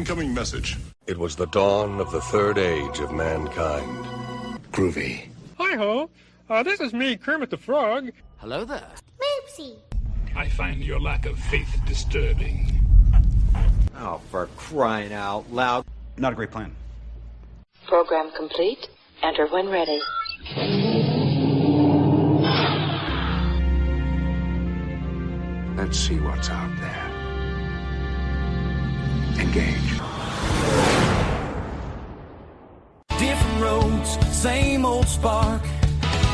Incoming message. It was the dawn of the third age of mankind. Groovy. Hi-ho. This is me, Kermit the Frog. Hello there. Moopsy. I find your lack of faith disturbing. Oh, for crying out loud. Not a great plan. Program complete. Enter when ready. Let's see what's out there. Engage. Different roads, same old spark.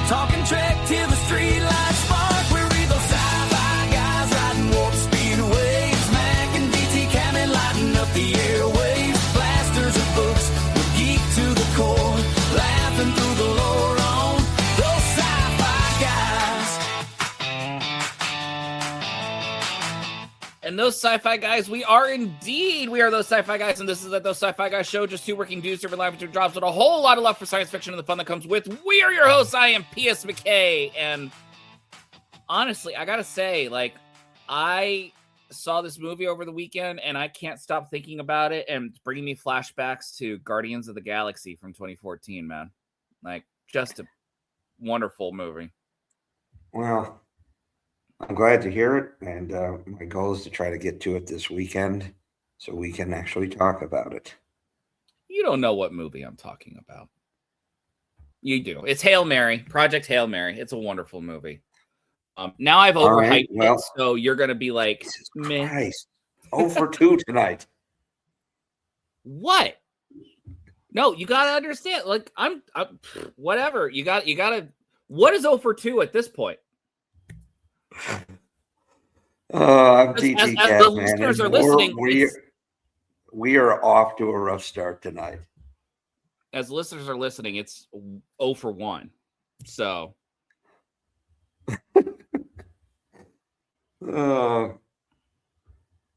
Talking Trek till the street lights spark. We're those sci-fi guys riding warp speed waves. Mack and DT cannon lighting up the airwaves. Blasters of books, we're geek to the core. Laughing through the lore on those sci-fi guys. And those sci-fi guys, we are indeed. We are those sci-fi guys, and this is Those Sci-Fi Guys show. Just two working dudes serving live between jobs with a whole lot of love for science fiction and the fun that comes with. We are your hosts. I am P.S. McKay, and honestly, I gotta say, like, I saw this movie over the weekend, and I can't stop thinking about it, and it's bringing me flashbacks to Guardians of the Galaxy from 2014, man. Like, just a wonderful movie. Well, I'm glad to hear it, and my goal is to try to get to it this weekend so we can actually talk about it. You don't know what movie I'm talking about. You do. It's Hail Mary, Project Hail Mary. It's a wonderful movie. Now I've overhyped it, so you're going to be like, meh. Christ. 0 for 2 tonight. What? No, you got to understand. Like, I'm whatever. You got to. What is 0 for 2 at this point? I'm TT as the listeners are listening, we are off to a rough start tonight. As listeners are listening, it's 0 for 1. So, you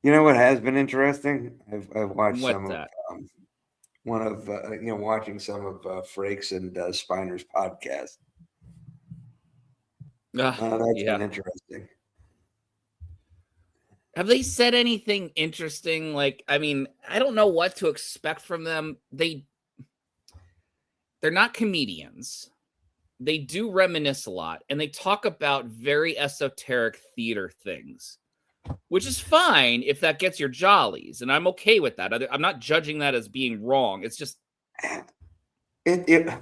know what has been interesting? I've watched watching some of Frakes and Spiner's podcast. That's been interesting. Have they said anything interesting? Like, I mean, I don't know what to expect from them. They're not comedians. They do reminisce a lot, and they talk about very esoteric theater things, which is fine if that gets your jollies, and I'm okay with that. I'm not judging that as being wrong. It's just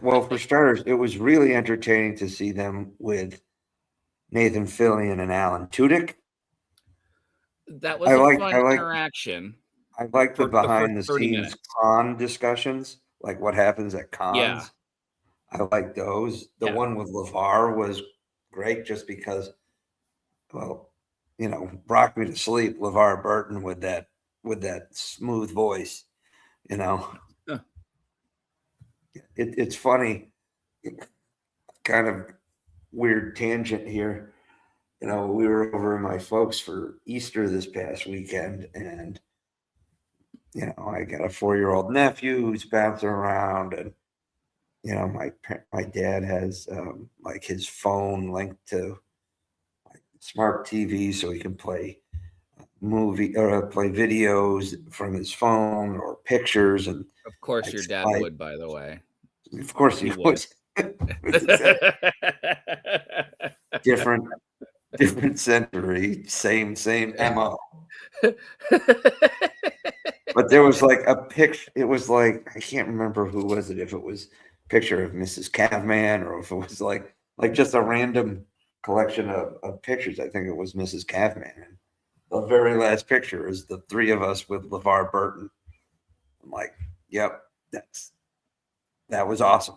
well, for starters, it was really entertaining to see them with Nathan Fillion and Alan Tudyk. That was a fun interaction. I like the behind-the-scenes con discussions, like what happens at cons. Yeah. I like those. The one with LeVar was great just because, well, rocked me to sleep, LeVar Burton with that smooth voice, Huh. It's funny, kind of weird tangent here. We were over at my folks for Easter this past weekend, and I got a 4-year-old nephew who's bouncing around, and my dad has like his phone linked to like smart TV so he can play movie or play videos from his phone or pictures. And of course, your dad would, by the way. Of course, he would. Different century, same MO. But there was like a picture. It was like, I can't remember who was it. If it was a picture of Mrs. Caveman or if it was like just a random collection of pictures. I think it was Mrs. Caveman. And the very last picture is the three of us with LeVar Burton. I'm like, yep, that was awesome.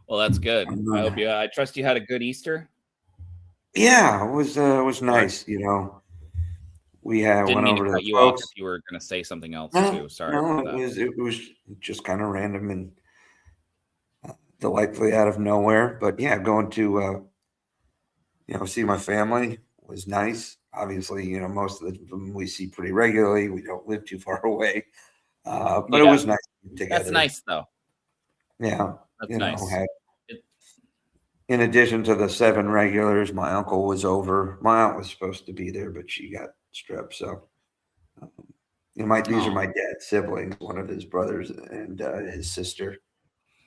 Well, that's good. I trust you had a good Easter. Yeah, it was nice. We went over to the folks. If you were going to say something else too. Sorry. No, it was just kind of random and delightfully out of nowhere. But yeah, going to see my family was nice. Obviously, most of them we see pretty regularly. We don't live too far away, but it was nice to get together. That's nice, though. Yeah, that's nice. in addition to the 7 regulars, my uncle was over. My aunt was supposed to be there, but she got strep. So, these are my dad's siblings, one of his brothers and his sister.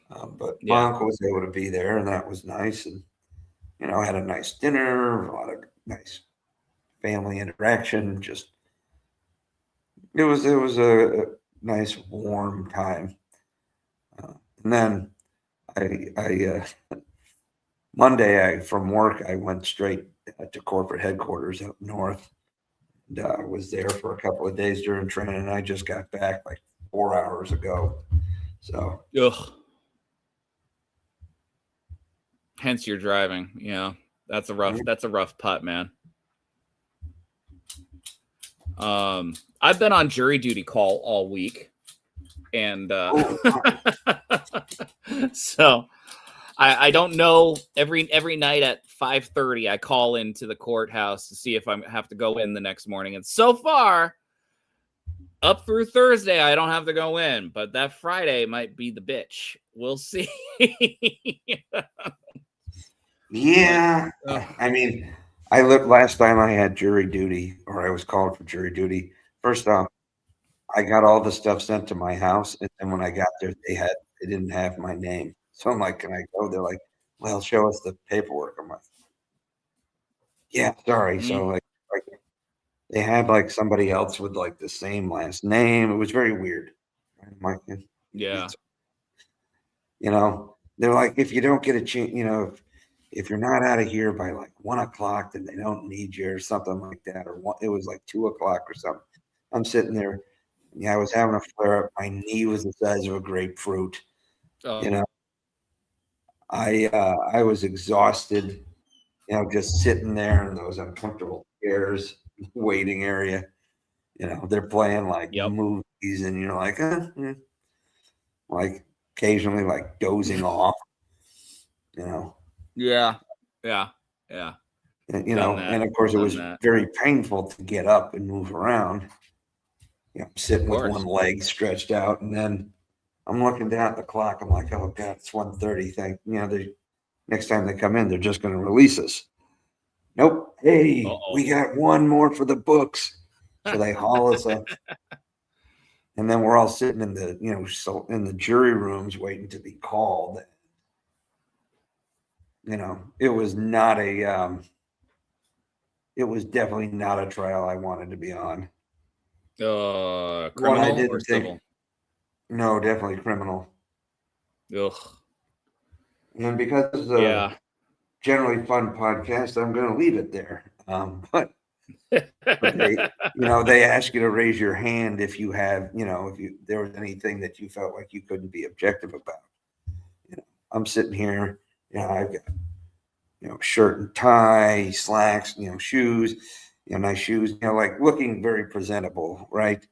But my uncle was able to be there, and that was nice. And had a nice dinner, a lot of nice family interaction. Just it was a nice warm time. And then I Monday from work I went straight to corporate headquarters up north, and was there for a couple of days during training. And I just got back like 4 hours ago. So hence you're driving. Yeah, that's a rough putt, man. I've been on jury duty call all week, and so I don't know. Every night at 5:30, I call into the courthouse to see if I have to go in the next morning. And so far, up through Thursday, I don't have to go in, but that Friday might be the bitch. We'll see. Yeah, I mean, I looked last time I had jury duty, or I was called for jury duty. First off, I got all the stuff sent to my house, and then when I got there, they didn't have my name. So I'm like, "Can I go?" They're like, "Well, show us the paperwork." I'm like, "Yeah, sorry." So like they had like somebody else with like the same last name. It was very weird. I'm like, yeah. They're like, if you don't get a chance, if you're not out of here by like 1 o'clock, then they don't need you or something like that. Or it was like 2 o'clock or something. I'm sitting there. Yeah, I was having a flare up. My knee was the size of a grapefruit. I was exhausted, just sitting there in those uncomfortable chairs, waiting area. They're playing like movies, and you're like, like occasionally like dozing off. Yeah. And, and of course it was very painful to get up and move around. I'm sitting with one leg stretched out, and then I'm looking down at the clock. I'm like, oh God, it's 1:30. The next time they come in, they're just going to release us. Nope. Hey, we got one more for the books. So they haul us up. And then we're all sitting in the, in the jury rooms waiting to be called. It was not it was definitely not a trial I wanted to be on. Criminal or civil? No, definitely criminal. Ugh. And because it's a generally fun podcast, I'm going to leave it there. But they ask you to raise your hand if you have, if there was anything that you felt like you couldn't be objective about. I'm sitting here, I've got, shirt and tie, slacks, shoes, nice shoes, like looking very presentable, right?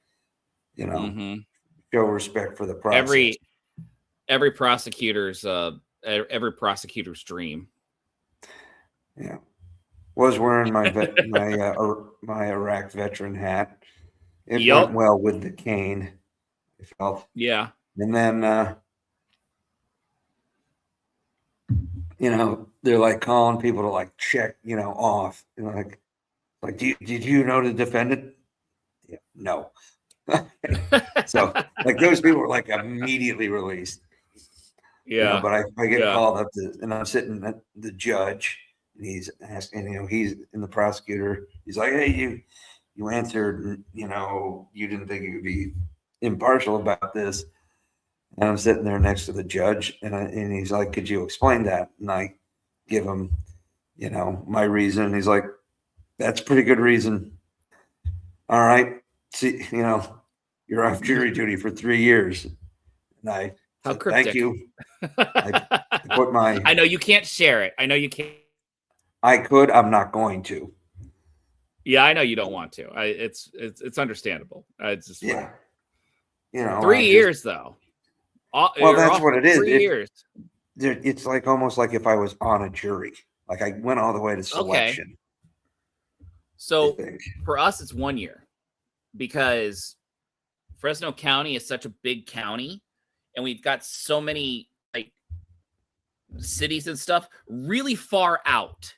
Show respect for the process. Every prosecutor's dream. Yeah. Was wearing my my Iraq veteran hat. It went well with the cane. I felt. Yeah. And then they're like calling people to like check, off. Like did you know the defendant? Yeah, no. So like those people were like immediately released. Yeah. But I get called up and I'm sitting at the judge. And he's asking, he's in the prosecutor. He's like, hey, you answered, you didn't think you could be impartial about this. And I'm sitting there next to the judge, and he's like, could you explain that? And I give him, my reason. And he's like, that's a pretty good reason. All right. See, you're off jury duty for 3 years. And I said, thank you. I put my. I know you can't share it. I know you can't. I could. I'm not going to. Yeah, I know you don't want to. It's understandable. It's just 3 years though. Well, that's what it is. 3 years. It's like almost like if I was on a jury. Like I went all the way to selection. Okay. So for us, it's 1 year because Fresno County is such a big county, and we've got so many cities and stuff really far out.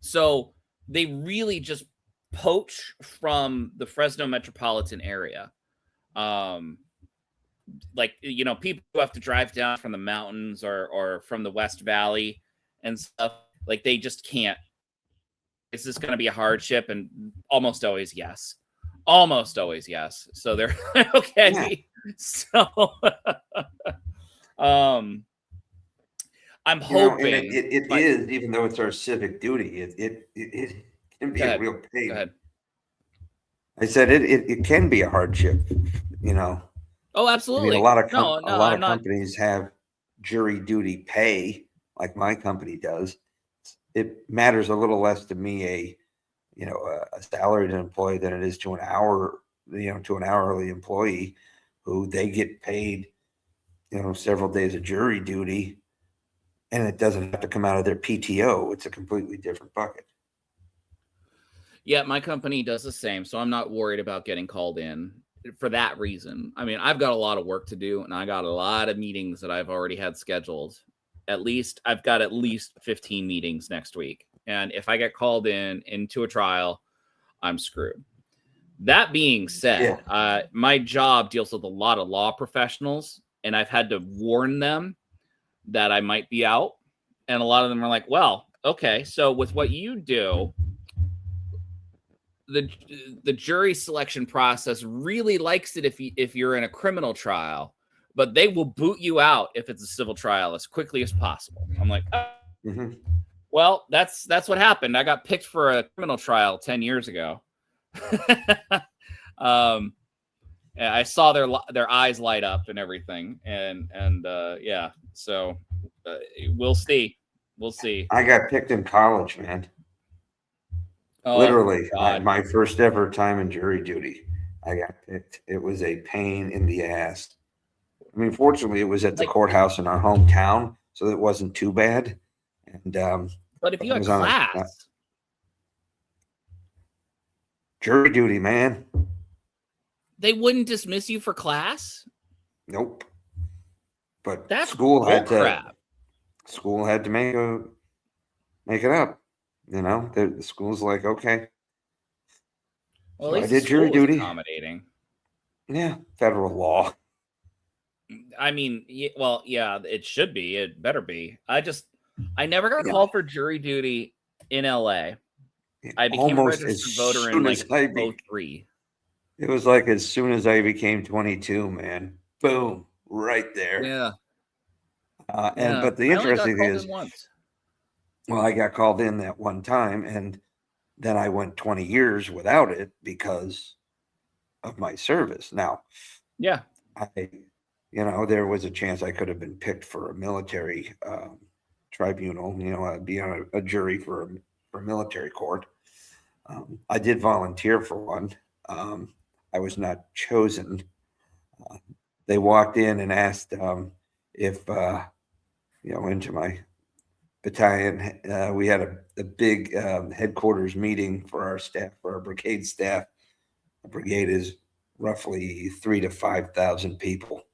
So they really just poach from the Fresno metropolitan area. Like, you know, people who have to drive down from the mountains or from the West Valley and stuff, like they just can't. Is this going to be a hardship? And almost always yes. Almost always yes. So they're okay. Yeah. So I'm hoping it is, even though it's our civic duty, it can be a real pain. Go ahead. I said it can be a hardship, you know. Oh, absolutely. I mean, a lot of companies have jury duty pay, like my company does. It matters a little less to me, a salaried employee than it is to an hourly employee who they get paid, several days of jury duty, and it doesn't have to come out of their PTO. It's a completely different bucket. Yeah, my company does the same, so I'm not worried about getting called in for that reason. I mean, I've got a lot of work to do, and I got a lot of meetings that I've already had scheduled. I've got at least 15 meetings next week. And if I get called into a trial, I'm screwed. That being said, my job deals with a lot of law professionals, and I've had to warn them that I might be out. And a lot of them are like, well, okay, so with what you do, the jury selection process really likes it if you're in a criminal trial, but they will boot you out if it's a civil trial as quickly as possible. I'm like, well, that's what happened. I got picked for a criminal trial 10 years ago. I saw their eyes light up and everything, and yeah. So we'll see. We'll see. I got picked in college, man. Oh, literally, my first ever time in jury duty, I got picked. It was a pain in the ass. I mean, fortunately, it was at the courthouse in our hometown, so it wasn't too bad. And but if you had class, jury duty, man, they wouldn't dismiss you for class. Nope. But that's school had to make it up. The school's like, okay. Well, at least I did jury duty. Accommodating. Yeah, federal law. I mean, well, yeah, it should be. It better be. I never got called for jury duty in LA. I became a registered voter in like 2003. It was like as soon as I became 22, man. Boom, right there. Yeah. But the interesting thing is, well, I got called in that one time, and then I went 20 years without it because of my service. Now, yeah, there was a chance I could have been picked for a military tribunal, be on a jury for a military court. I did volunteer for one. I was not chosen. They walked in and asked if, into my battalion, we had a big headquarters meeting for our staff, for our brigade staff. A brigade is roughly 3,000 to 5,000 people.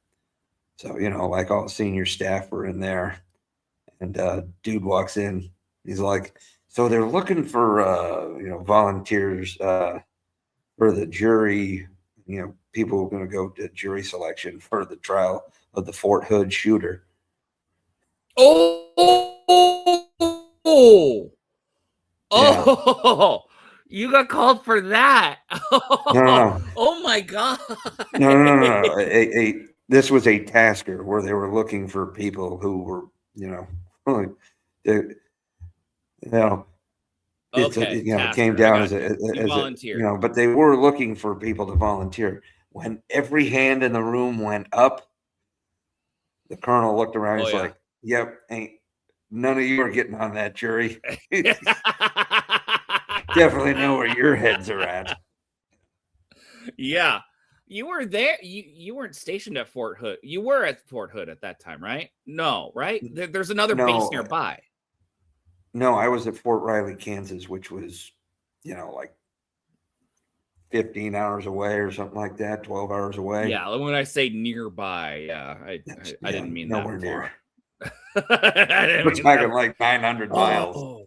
So, like all senior staff were in there, and dude walks in. He's like, so they're looking for, volunteers for the jury, people who are going to go to jury selection for the trial of the Fort Hood shooter. Oh, you got called for that. No. Oh my God. No. This was a tasker where they were looking for people who were, it came down as a volunteer. But they were looking for people to volunteer. When every hand in the room went up, the colonel looked around. He's like, "Yep, none of you are getting on that jury. Definitely know where your heads are at." Yeah, you were there. You weren't stationed at Fort Hood. You were at Fort Hood at that time, right? No, right? There's another base nearby. No, I was at Fort Riley, Kansas, which was, like 15 hours away or something like that, 12 hours away. Yeah, when I say nearby, I didn't mean nowhere that near. We're talking like 900 miles. Oh.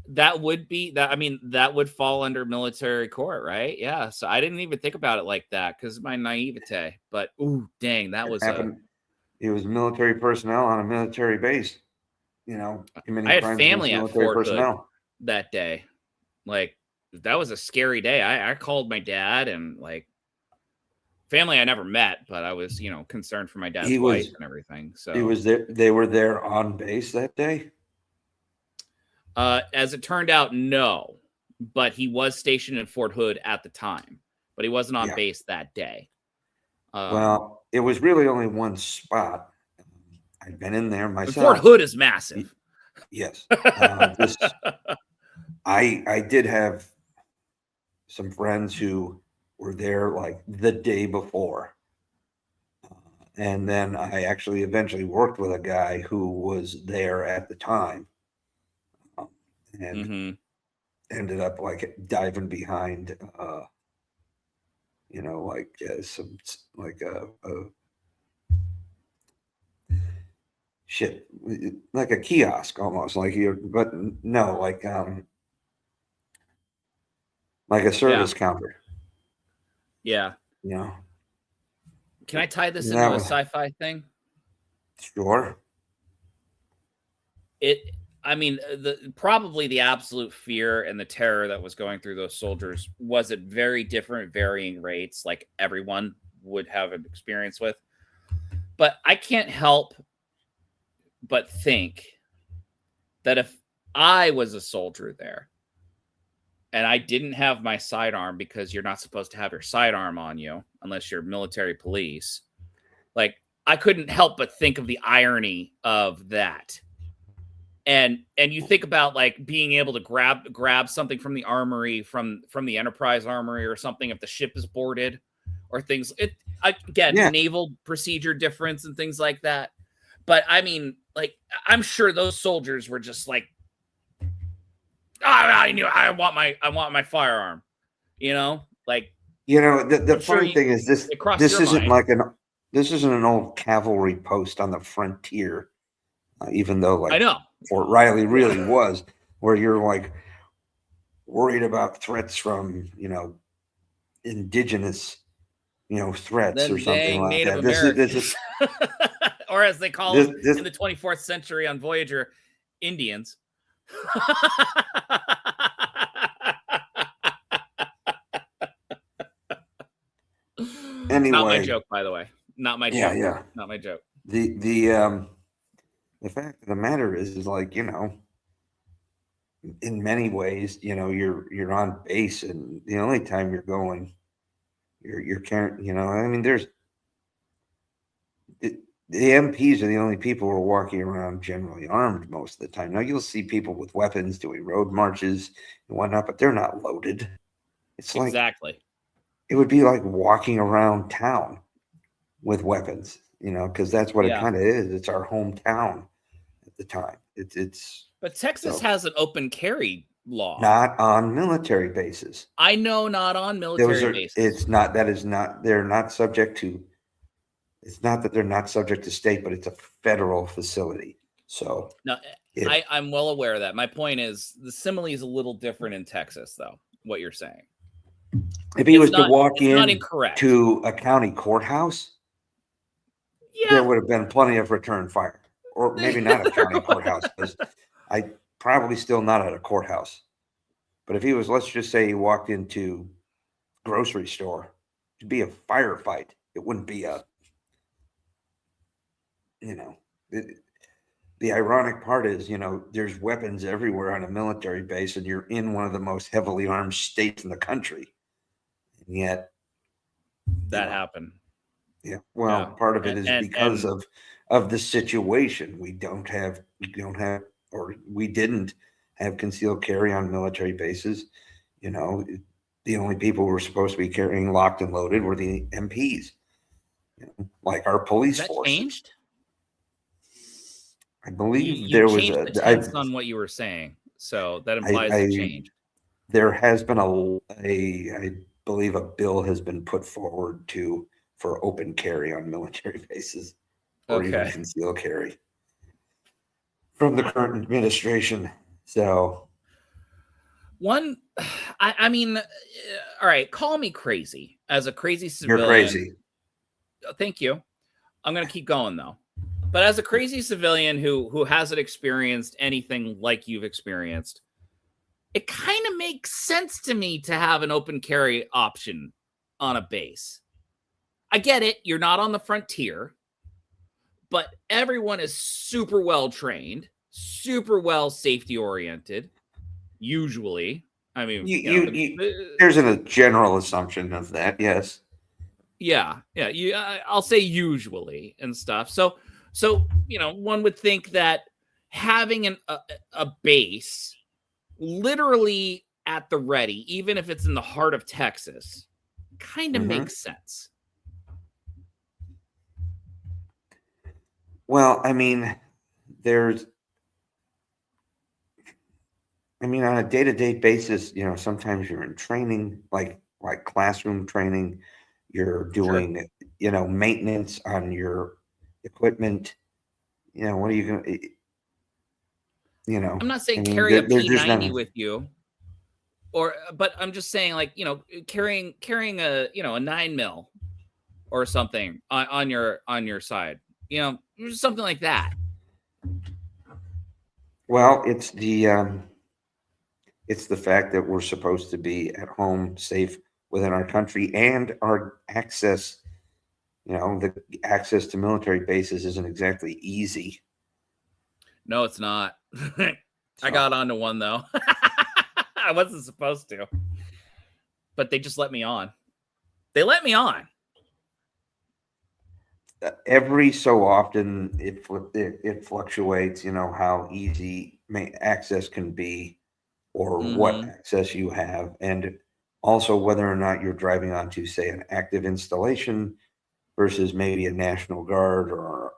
That would be that. I mean, that would fall under military court, right? Yeah. So I didn't even think about it like that because of my naivete. But ooh, dang, that was happened. It was military personnel on a military base. You know, committing I had crimes family against at military Fort Hood personnel. that day. Like, that was a scary day. I called my dad and like family I never met, but I was, you know, concerned for my dad's wife and everything. So he was there. They were there on base that day. As it turned out, no, but he was stationed in Fort Hood at the time, but he wasn't on base that day. Well, it was really only one spot. I've been in there myself. Fort Hood is massive. Yes. I did have some friends who were there like the day before. And then I actually eventually worked with a guy who was there at the time. And ended up like diving behind, you know, like some like shit, like a kiosk almost, like you, but no, like a service counter. Yeah. You know. Can I tie this into a sci-fi thing? Sure. I mean, probably the absolute fear and the terror that was going through those soldiers was at very different, varying rates, like everyone would have an experience with. But I can't help but think that if I was a soldier there and I didn't have my sidearm, because you're not supposed to have your sidearm on you unless you're military police, like I couldn't help but think of the irony of that. And you think about like being able to grab something from the armory, from the Enterprise armory or something if the ship is boarded or things. Naval procedure difference and things like that. But I mean, like, I'm sure those soldiers were just like, I knew I want my firearm, you know, like, you know, the funny thing is this isn't like this isn't an old cavalry post on the frontier. Even though, like, I know Fort Riley really was, where you're like worried about threats from, you know, indigenous, you know, threats or something like Native that. This is or as they call them in the 24th century on Voyager, Indians. Anyway, not my joke, by the way. Not my joke. Yeah. Not my joke. The fact of the matter is like, you know, in many ways, you know, you're on base, and the only time you're going, you're carrying, you know, I mean, the MPs are the only people who are walking around generally armed most of the time. Now you'll see people with weapons doing road marches and whatnot, but they're not loaded. It's like, exactly. It would be like walking around town with weapons, you know, because that's what it kind of is. It's our hometown at the time. But Texas has an open carry law. Not on military bases. I know, not on military bases. It's not. That is not. They're not subject to. It's not that they're not subject to state, but it's a federal facility. So no, I'm well aware of that. My point is the simile is a little different in Texas, though. What you're saying. If he was to walk in to a county courthouse, there would have been plenty of return fire, or maybe not a county courthouse, because I probably still not at a courthouse. But if he was, let's just say he walked into a grocery store, it'd be a firefight. It wouldn't be a, you know, the ironic part is, you know, there's weapons everywhere on a military base, and you're in one of the most heavily armed states in the country. And yet that happened. Yeah. Well, part of it is because of the situation. We didn't have concealed carry on military bases. You know, the only people who were supposed to be carrying locked and loaded were the MPs, you know, like our police force. Changed? I believe there was on what you were saying. So that implies a change. There has been I believe a bill has been put forward for open carry on military bases. or even concealed carry from the current administration. So, I mean, all right, call me crazy. As a crazy civilian. You're crazy. Thank you. I'm going to keep going, though. But as a crazy civilian who hasn't experienced anything like you've experienced, it kind of makes sense to me to have an open carry option on a base. I get it. You're not on the frontier, but everyone is super well trained, super well safety oriented. Usually, I mean, there's a general assumption of that. Yes. Yeah. I'll say usually and stuff. So one would think that having a base literally at the ready, even if it's in the heart of Texas, kind of makes sense. Well, I mean, on a day-to-day basis, sometimes you're in training, like classroom training, you're doing, maintenance on your equipment. What are you going to, I'm not saying carry a P90 with you, but I'm just saying, like, carrying a, a 9mm or something on your side, something like that. Well, it's the fact that we're supposed to be at home, safe within our country, and our access, the access to military bases isn't exactly easy. No, it's not. I got onto one, though. I wasn't supposed to, but they just let me on. They let me on. Every so often, it fluctuates, how easy access can be, or what access you have, and also whether or not you're driving onto, say, an active installation versus maybe a National Guard or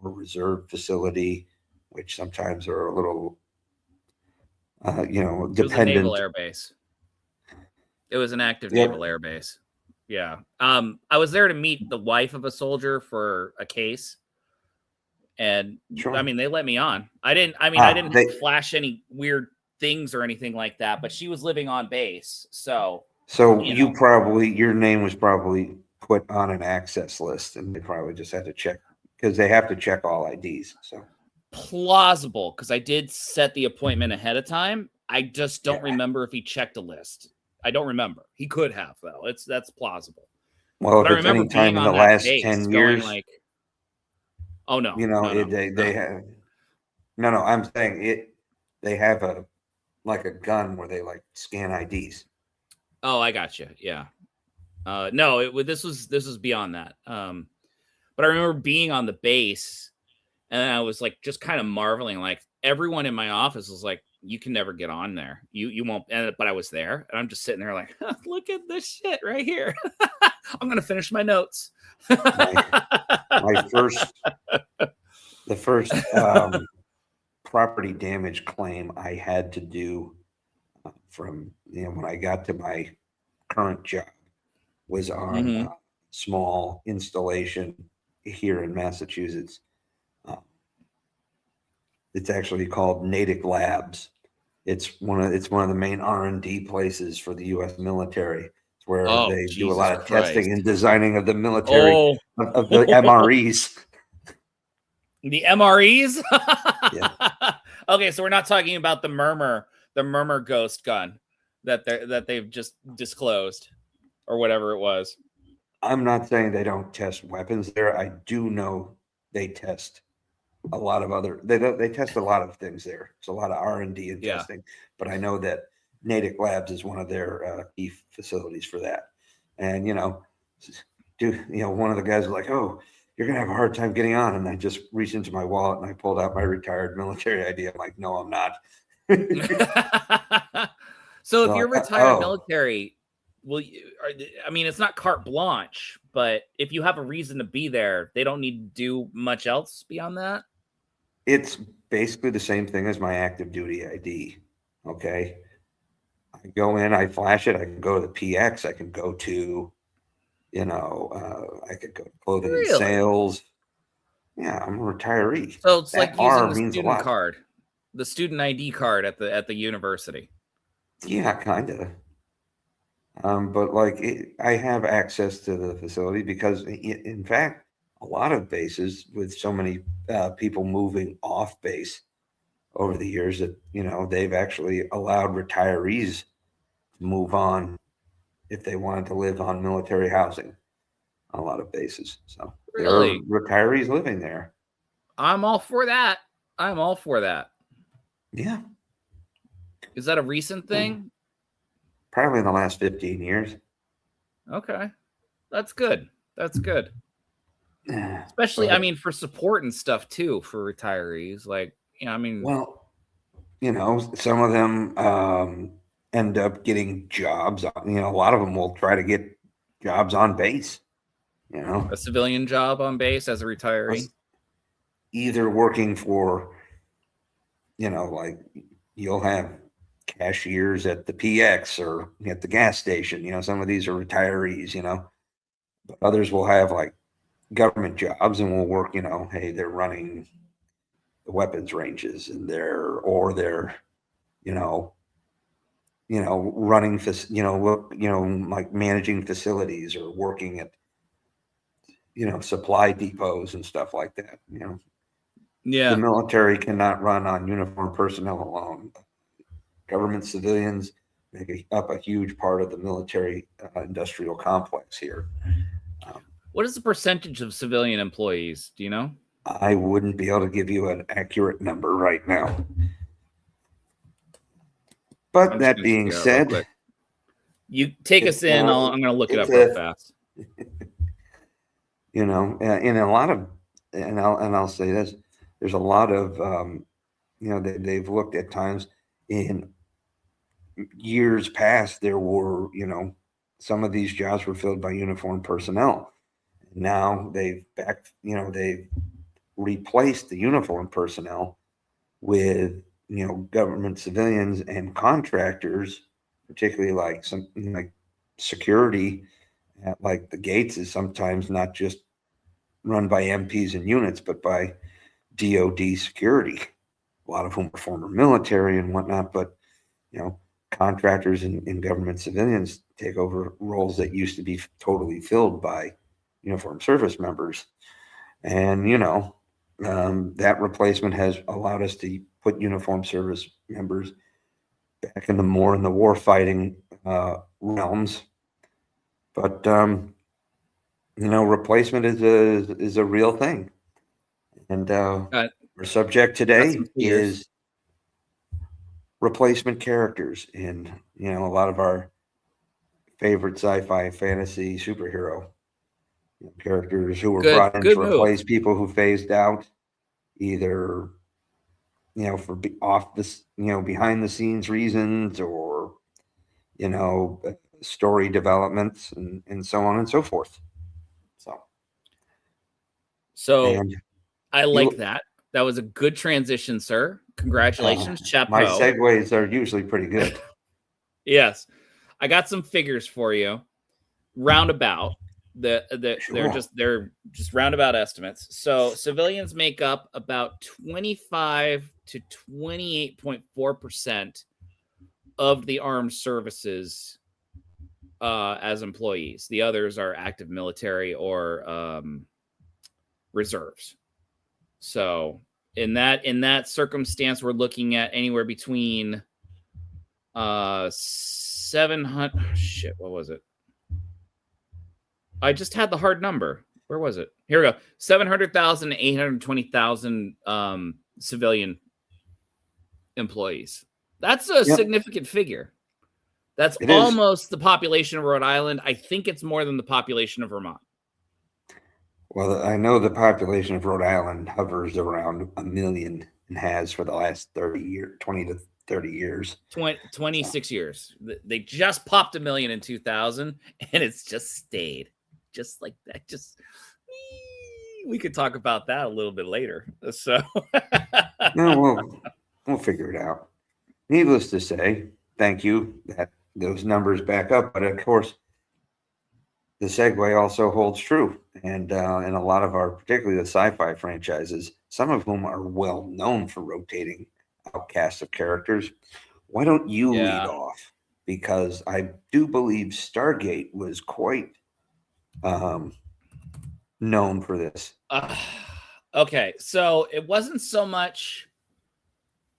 a reserve facility, which sometimes are a little, dependent. It was a naval air base. It was an active naval air base. Yeah. I was there to meet the wife of a soldier for a case. And sure. I mean, they let me on. I didn't flash any weird things or anything like that, but she was living on base. So your name was probably put on an access list, and they probably just had to check, because they have to check all IDs. So plausible, because I did set the appointment ahead of time. I just don't remember if he checked a list. I don't remember. He could have, though. That's plausible. Well, if it's any time in the last 10 years, like, oh no, they have. No, I'm saying it. They have a gun where they like scan IDs. Oh, I got you. Yeah. No, this was beyond that. But I remember being on the base, and I was like, just kind of marveling. Like, everyone in my office was like, "You can never get on there. You won't." But I was there, and I'm just sitting there like, "Look at this shit right here." I'm gonna finish my notes. The first property damage claim I had to do from when I got to my current job was on a small installation here in Massachusetts. It's actually called Natick Labs. It's one of the main R&D places for the U.S. military. It's where they do a lot of testing and designing of the military of the MREs. The MREs? Yeah. Okay, so we're not talking about the murmur ghost gun that they've just disclosed, or whatever it was. I'm not saying they don't test weapons there. I do know they test a lot of they test a lot of things there. It's a lot of R&D and testing, but I know that Natick Labs is one of their key facilities for that. And one of the guys was like, "Oh, you're gonna have a hard time getting on," and I just reached into my wallet and I pulled out my retired military ID. I'm like, "No, I'm not." So if you're retired military, it's not carte blanche, but if you have a reason to be there, they don't need to do much else beyond that. It's basically the same thing as my active duty ID. Okay. I go in, I flash it. I can go to the PX. I can go to, I could go to clothing and sales. Yeah, I'm a retiree. So it's That like using the means a student lot. card, the student ID card at the university. Yeah, kind of. But like I have access to the facility because, in fact, a lot of bases with so many people moving off base over the years that they've actually allowed retirees to move on if they wanted to live on military housing on a lot of bases. So there are Really? retirees living there. I'm all for that. I'm all for that. Yeah, Is that a recent thing? probably in the last 15 years. Okay. That's good. That's good. Yeah, Especially, but- I mean, for support and stuff too for retirees. Like, I mean, well, some of them end up getting jobs. A lot of them will try to get jobs on base. a civilian job on base as a retiree. Either working for, like you'll have cashiers at the PX or at the gas station. Some of these are retirees. But others will have like government jobs and will work. Hey, they're running the weapons ranges and they're running like managing facilities or working at supply depots and stuff like that. Yeah. The military cannot run on uniformed personnel alone. Government civilians make up a huge part of the military industrial complex here. What is the percentage of civilian employees? Do you know? I wouldn't be able to give you an accurate number right now. But that being said, you take us in. I'm going to look it up real fast. In a lot of, and I'll say this, there's a lot of, they've looked at times in years past, there were, some of these jobs were filled by uniformed personnel. Now they've replaced the uniformed personnel with, government civilians and contractors, particularly like something like security at like the gates is sometimes not just run by MPs and units, but by DOD security, a lot of whom are former military and whatnot. But, contractors and government civilians take over roles that used to be totally filled by uniformed service members. And, that replacement has allowed us to put uniformed service members back in the war fighting realms. But, replacement is a real thing. And our subject today is replacement characters in, a lot of our favorite sci-fi fantasy superhero characters who were brought in to replace people who phased out, either for off this behind the scenes reasons or story developments and so on and so forth. So I like that. That was a good transition, sir. Congratulations, chapeau. My segues are usually pretty good. Yes, I got some figures for you. Roundabout. They're just roundabout estimates. So civilians make up about 25 to 28.4% of the armed services as employees. The others are active military or reserves. So in that circumstance, we're looking at anywhere between 700. Shit, what was it? I just had the hard number. Where was it? Here we go. 700,000 to 820,000 civilian employees. That's a significant figure. That's almost the population of Rhode Island. I think it's more than the population of Vermont. Well, I know the population of Rhode Island hovers around 1 million and has for the last 20 to 30 years. 26 years. They just popped 1 million in 2000, and it's just stayed. Just like that. We could talk about that a little bit later. So no, we'll figure it out. Needless to say, thank you that those numbers back up. But of course, the segue also holds true. And in a lot of our, particularly the sci-fi franchises, some of whom are well known for rotating outcasts of characters. Why don't you lead off? Because I do believe Stargate was quite known for this. Okay, so it wasn't so much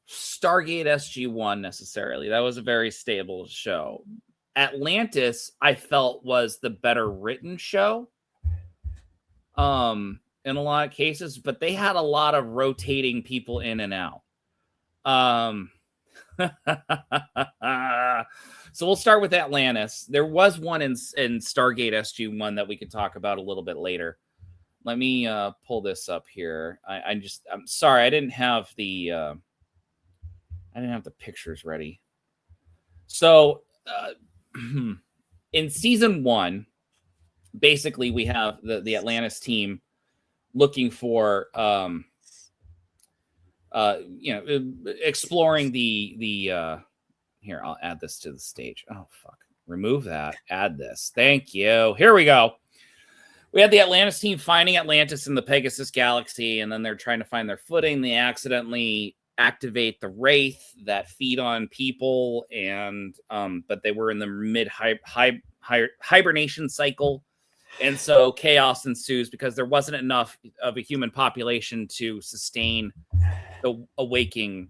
Stargate SG1 necessarily. That was a very stable show. Atlantis, I felt, was the better written show in a lot of cases, but they had a lot of rotating people in and out. So we'll start with Atlantis. There was one in Stargate SG1 that we could talk about a little bit later. Let me pull this up here. I'm sorry, I didn't have the pictures ready. So in season 1, basically we have the Atlantis team looking for exploring the here, I'll add this to the stage. Oh fuck. Remove that. Add this. Thank you. Here we go. We had the Atlantis team finding Atlantis in the Pegasus galaxy, and then they're trying to find their footing. They accidentally activate the Wraith that feed on people, and but they were in the mid hibernation cycle, and so chaos ensues because there wasn't enough of a human population to sustain the awaking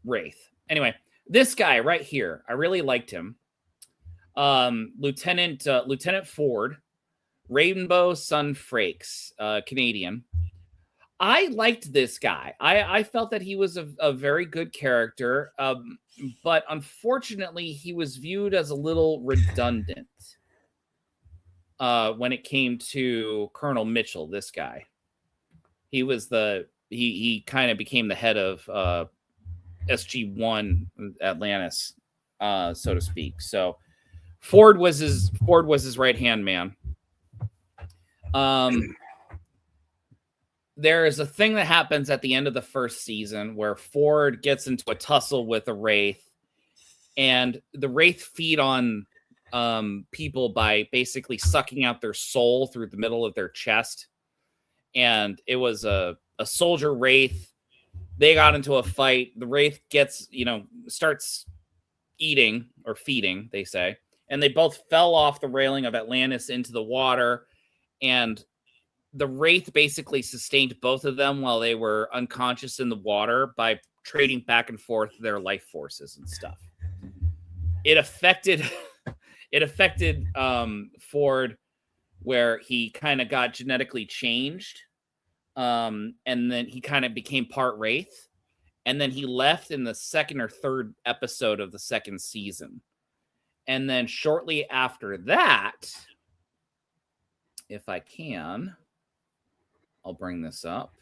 Wraith. Anyway, this guy right here, I really liked him. Lieutenant Ford, Rainbow Sun Frakes, Canadian. I liked this guy. I felt that he was a very good character, but unfortunately, he was viewed as a little redundant when it came to Colonel Mitchell. This guy, he was he kind of became the head of SG1 Atlantis, so to speak. So Ford was his right hand man. There is a thing that happens at the end of the first season where Ford gets into a tussle with a Wraith, and the Wraith feed on people by basically sucking out their soul through the middle of their chest. And it was a soldier Wraith. They got into a fight. The Wraith starts eating or feeding, they say, and they both fell off the railing of Atlantis into the water. And the Wraith basically sustained both of them while they were unconscious in the water by trading back and forth their life forces and stuff. It affected Ford, where he kind of got genetically changed. And then he kind of became part Wraith. And then he left in the second or third episode of the second season. And then shortly after that, if I can, I'll bring this up.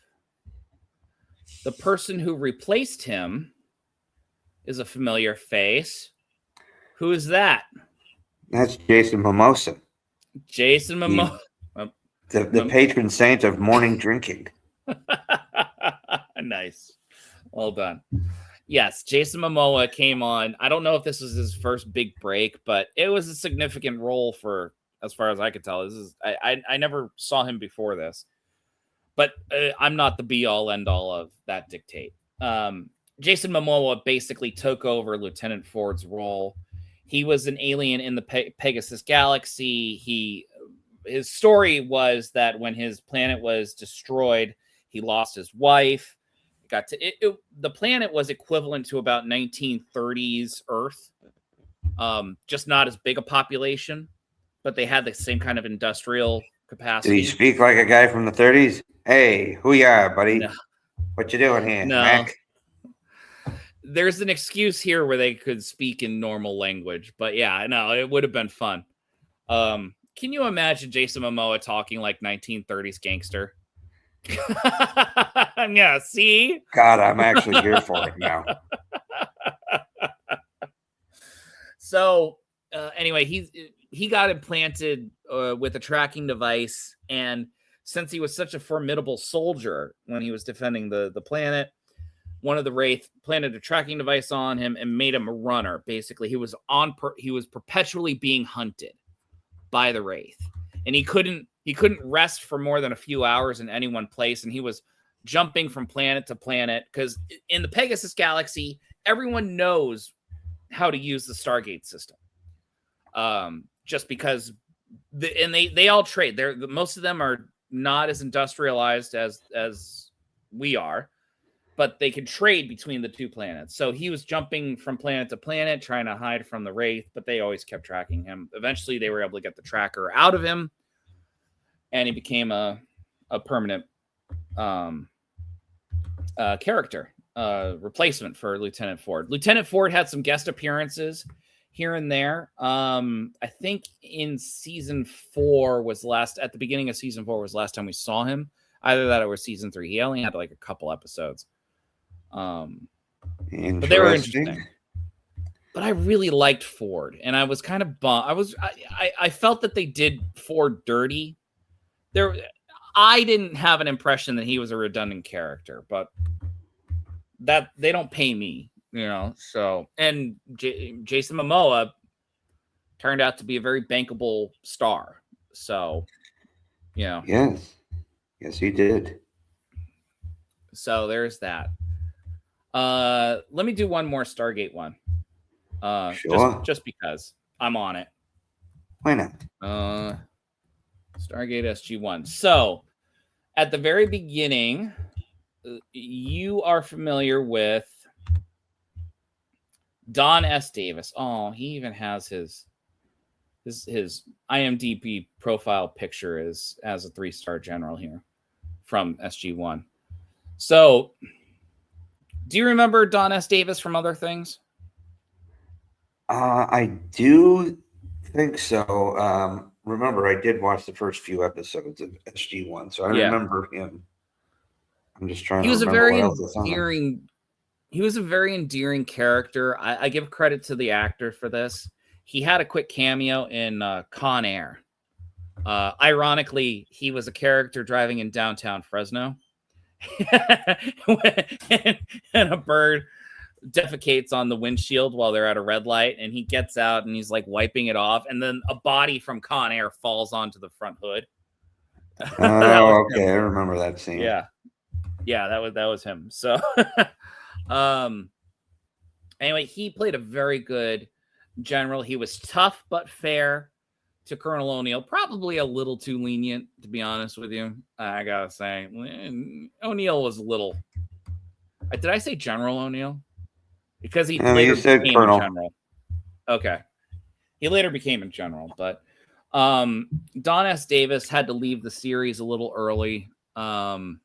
The person who replaced him is a familiar face. Who is that? That's Jason Momoa. Jason Momoa. The patron saint of morning drinking. Nice. Well done. Yes, Jason Momoa came on. I don't know if this was his first big break, but it was a significant role for, as far as I could tell. I never saw him before this, but I'm not the be all end all of that dictate. Jason Momoa basically took over Lieutenant Ford's role. He was an alien in the Pegasus galaxy. His story was that when his planet was destroyed, he lost his wife. The planet was equivalent to about 1930s Earth, just not as big a population, but they had the same kind of industrial capacity. Did he speak like a guy from the 30s? Hey, who you are, buddy? No. What you doing here, no. Mack? There's an excuse here where they could speak in normal language, but yeah, no, it would have been fun. Can you imagine Jason Momoa talking like 1930s gangster? Yeah, see? God, I'm actually here for it now. So, anyway, he got implanted with a tracking device, and since he was such a formidable soldier when he was defending the planet, one of the Wraith planted a tracking device on him and made him a runner. Basically, he was perpetually being hunted by the Wraith. and he couldn't rest for more than a few hours in any one place, and he was jumping from planet to planet because in the Pegasus galaxy, everyone knows how to use the Stargate system. Just because they all trade. Most of them are not as industrialized as we are, but they could trade between the two planets. So he was jumping from planet to planet, trying to hide from the Wraith, but they always kept tracking him. Eventually, they were able to get the tracker out of him, and he became a permanent character replacement for Lieutenant Ford. Lieutenant Ford had some guest appearances here and there. I think in season 4 at the beginning of season 4 was the last time we saw him. Either that or was season 3. He only had like a couple episodes. But they were interesting. But I really liked Ford, and I was kind of bummed. I felt that they did Ford dirty. I didn't have an impression that he was a redundant character, but that they don't pay me, So, and Jason Momoa turned out to be a very bankable star. So, Yes, he did. So there's that. Let me do one more Stargate one. Sure. Just because I'm on it. Why not? Stargate SG1. So, at the very beginning, you are familiar with Don S. Davis. Oh, he even has his IMDb profile picture as a 3-star general here from SG1. So, do you remember Don S. Davis from other things? I do think so. Remember, I did watch the first few episodes of SG1, so I remember him. I'm just trying to remember what else is on. He was a very endearing character. I give credit to the actor for this. He had a quick cameo in Con Air. Ironically, he was a character driving in downtown Fresno. and a bird defecates on the windshield while they're at a red light, and he gets out and he's like wiping it off, and then a body from Con Air falls onto the front hood. Oh, okay. I remember that scene. Yeah, that was him. So anyway, he played a very good general. He was tough but fair to Colonel O'Neill, probably a little too lenient, to be honest with you. I gotta say, O'Neill was a little. Did I say General O'Neill? Because he later became Colonel. a general. Okay, he later became a general, but Don S. Davis had to leave the series a little early. And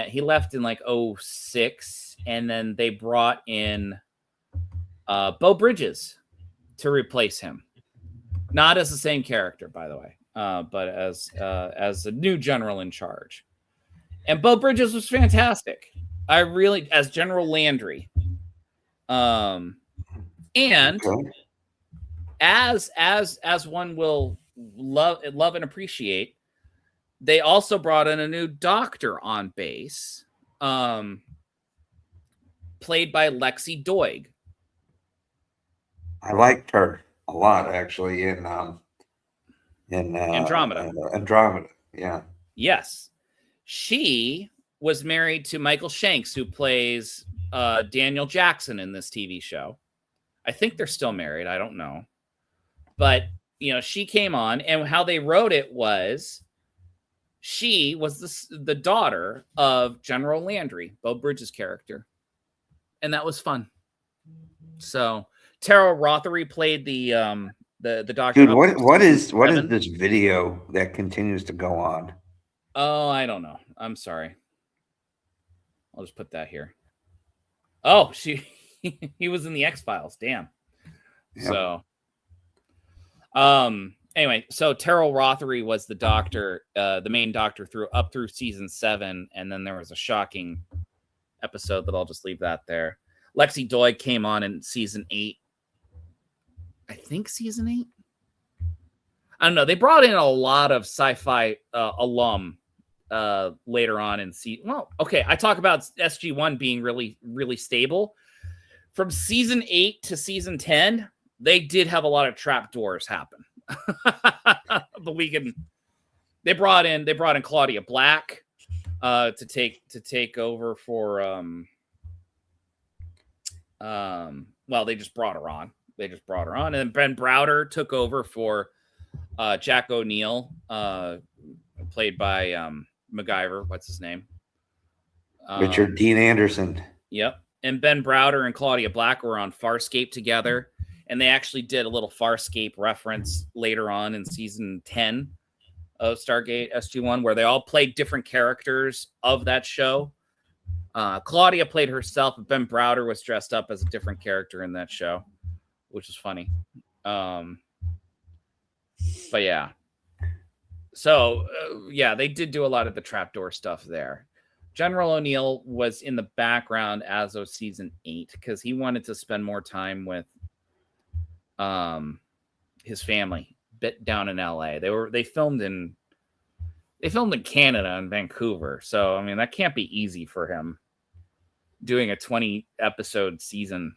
he left in like 2006, and then they brought in Beau Bridges to replace him. Not as the same character, by the way, but as a new general in charge. And Beau Bridges was fantastic. As General Landry. And as one will love and appreciate, they also brought in a new doctor on base, played by Lexi Doig. I liked her a lot, actually, in Andromeda. Andromeda, yeah. Yes. She was married to Michael Shanks, who plays Daniel Jackson in this TV show. I think they're still married. I don't know. But, she came on, and how they wrote it was she was the daughter of General Landry, Beau Bridges' character. And that was fun. So Tara Rothery played the doctor. Dude, what is this video that continues to go on? Oh, I don't know. I'm sorry. I'll just put that here. Oh, he was in the X-Files. Damn. Yep. So, anyway, so Terrell Rothery was the doctor, the main doctor up through season 7, and then there was a shocking episode that I'll just leave that there. Lexi Doig came on in season 8. I think season 8. I don't know. They brought in a lot of sci-fi alum later on in season. Well, okay. I talk about SG1 being really, really stable. From season 8 to season 10, they did have a lot of trapdoors happen. But they brought in Claudia Black to take over for well, they just brought her on. And then Ben Browder took over for Jack O'Neill, played by MacGyver. What's his name? Richard Dean Anderson. Yep. And Ben Browder and Claudia Black were on Farscape together. And they actually did a little Farscape reference later on in season 10 of Stargate SG1, where they all played different characters of that show. Claudia played herself, but Ben Browder was dressed up as a different character in that show, which is funny. But yeah. So, yeah, they did do a lot of the trapdoor stuff there. General O'Neill was in the background as of season 8 because he wanted to spend more time with his family down in LA. They filmed in Canada and Vancouver. So, I mean, that can't be easy for him doing a 20 episode season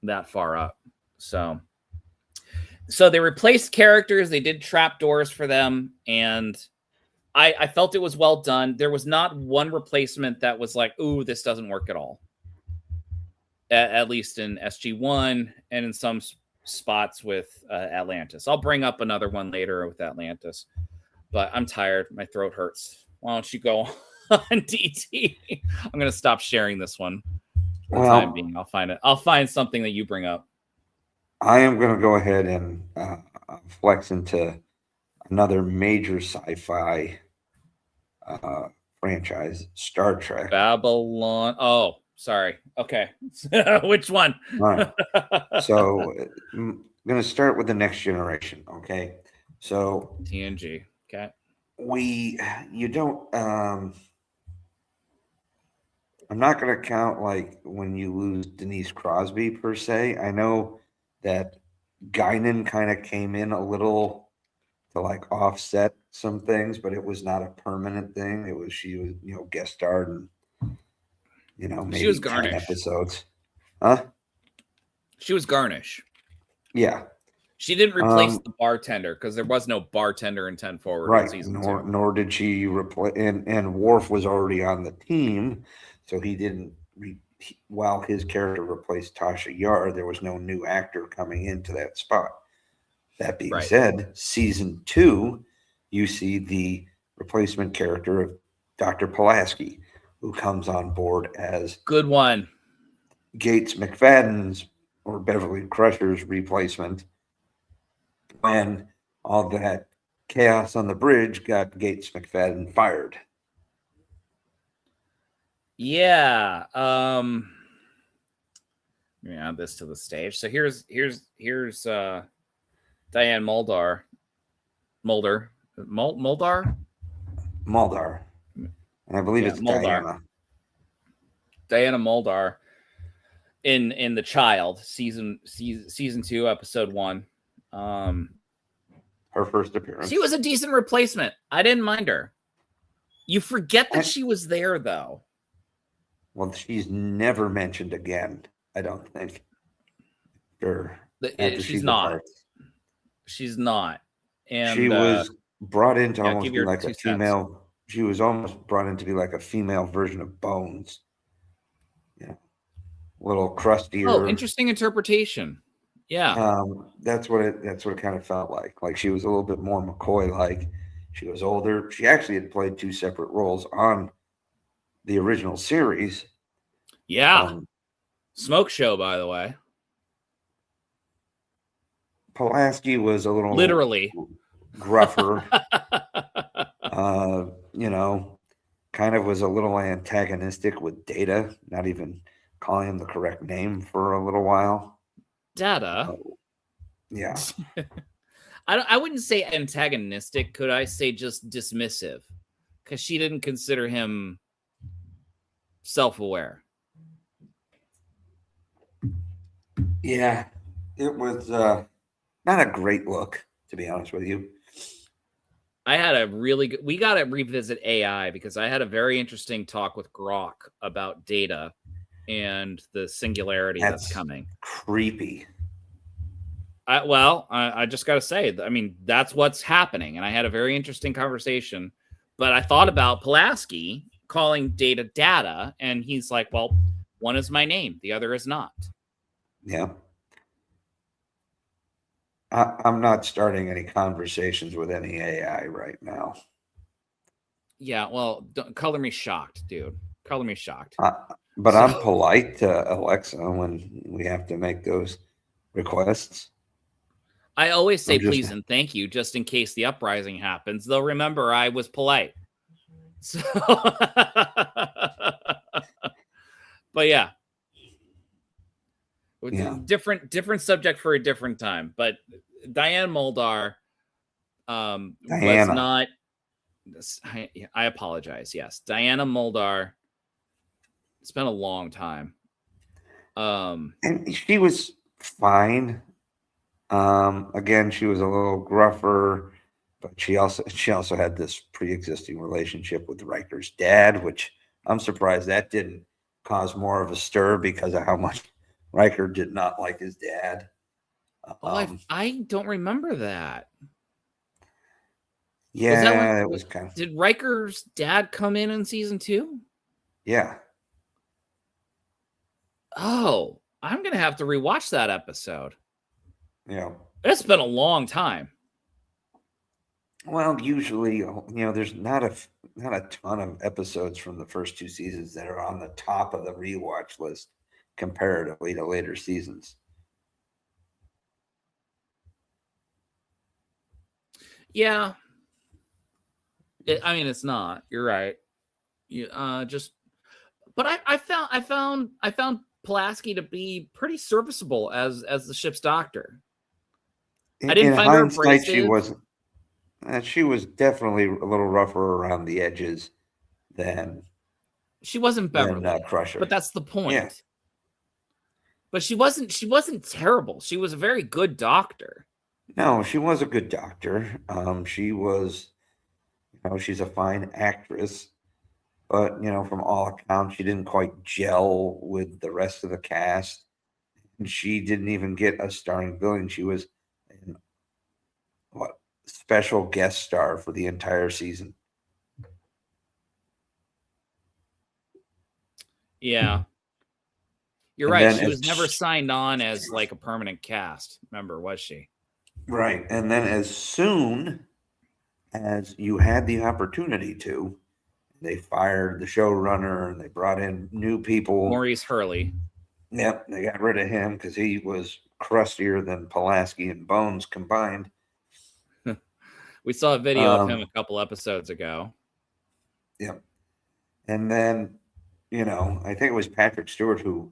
that far up. So they replaced characters. They did trapdoors for them. And I felt it was well done. There was not one replacement that was like, ooh, this doesn't work at all. At least in SG1 and in some spots with Atlantis. I'll bring up another one later with Atlantis. But I'm tired. My throat hurts. Why don't you go on, DT? I'm going to stop sharing this one for the time being. I'll find it. I'll find something that you bring up. I am going to go ahead and flex into another major sci-fi franchise, Star Trek. Babylon. Oh, sorry. Okay. Which one? All right. So I'm going to start with the Next Generation. Okay. So TNG. Okay. I'm not going to count like when you lose Denise Crosby per se. I know that Guinan kind of came in a little to like offset some things, but it was not a permanent thing. She was guest starred and maybe she was 10 Garnish episodes. Huh? She was Garnish. Yeah. She didn't replace the bartender because there was no bartender in 10 Forward right. in season 2. Nor did she replace. And Worf was already on the team, so he didn't. While his character replaced Tasha Yar, there was no new actor coming into that spot. That being said, season 2, you see the replacement character of Dr. Pulaski, who comes on board as good one, Gates McFadden's or Beverly Crusher's replacement. When all that chaos on the bridge got Gates McFadden fired. Yeah. Let me add this to the stage. So here's Diane Muldaur. Mulder. And I believe it's Muldaur. Diana Muldaur in The Child, season 2, episode 1. Her first appearance. She was a decent replacement. I didn't mind her. You forget that she was there, though. Well, she's never mentioned again, I don't think. Sure. She's not. She's not. And she was brought in to almost be like a female. Cents. She was almost brought in to be like a female version of Bones. Yeah. A little crustier. Oh, interesting interpretation. Yeah. That's what it kind of felt like. Like she was a little bit more McCoy-like. She was older. She actually had played 2 separate roles on the original series. Yeah. Smoke Show, by the way. Pulaski was a little literally gruffer. Kind of was a little antagonistic with Data, not even calling him the correct name for a little while. Data. Yeah. I wouldn't say antagonistic. Could I say just dismissive? Because she didn't consider him self-aware. Yeah. It was not a great look, to be honest with you. I had a really good... We got to revisit AI because I had a very interesting talk with Grok about Data and the singularity that's coming. Creepy. I just got to say, I mean, that's what's happening. And I had a very interesting conversation, but I thought about Pulaski calling Data, and he's like, well, one is my name, the other is not. Yeah. I'm not starting any conversations with any AI right now. Yeah, well, don't color me shocked, dude. Color me shocked. But I'm polite to Alexa when we have to make those requests. I always say please and thank you just in case the uprising happens. They'll remember I was polite. So, but yeah. Different subject for a different time. But Diane Muldaur was not. I apologize. Yes, Diana Muldaur. It's been a long time. And she was fine. Again, she was a little gruffer, but she also had this pre-existing relationship with Riker's dad, which I'm surprised that didn't cause more of a stir because of how much Riker did not like his dad. I don't remember that. Yeah, it was kind of. Did Riker's dad come in season 2? Yeah. Oh, I'm gonna have to rewatch that episode. Yeah, it's been a long time. Well, usually, there's not a ton of episodes from the first 2 seasons that are on the top of the rewatch list comparatively to later seasons. Yeah. It's not. You're right. But I found Pulaski to be pretty serviceable as the ship's doctor. I didn't find her abrasive. She wasn't. She was definitely a little rougher around the edges than. She wasn't Beverly, Crusher. But that's the point. Yeah. But she wasn't terrible. She was a very good doctor. No, she was a good doctor. She was, she's a fine actress, but from all accounts, she didn't quite gel with the rest of the cast. And she didn't even get a starring billing. She was special guest star for the entire season. Yeah. You're right. She was never signed on as like a permanent cast member, was she? Right. And then as soon as you had the opportunity to, they fired the showrunner and they brought in new people. Maurice Hurley. Yep. They got rid of him because he was crustier than Pulaski and Bones combined. We saw a video of him a couple episodes ago. Yep. And then, I think it was Patrick Stewart who,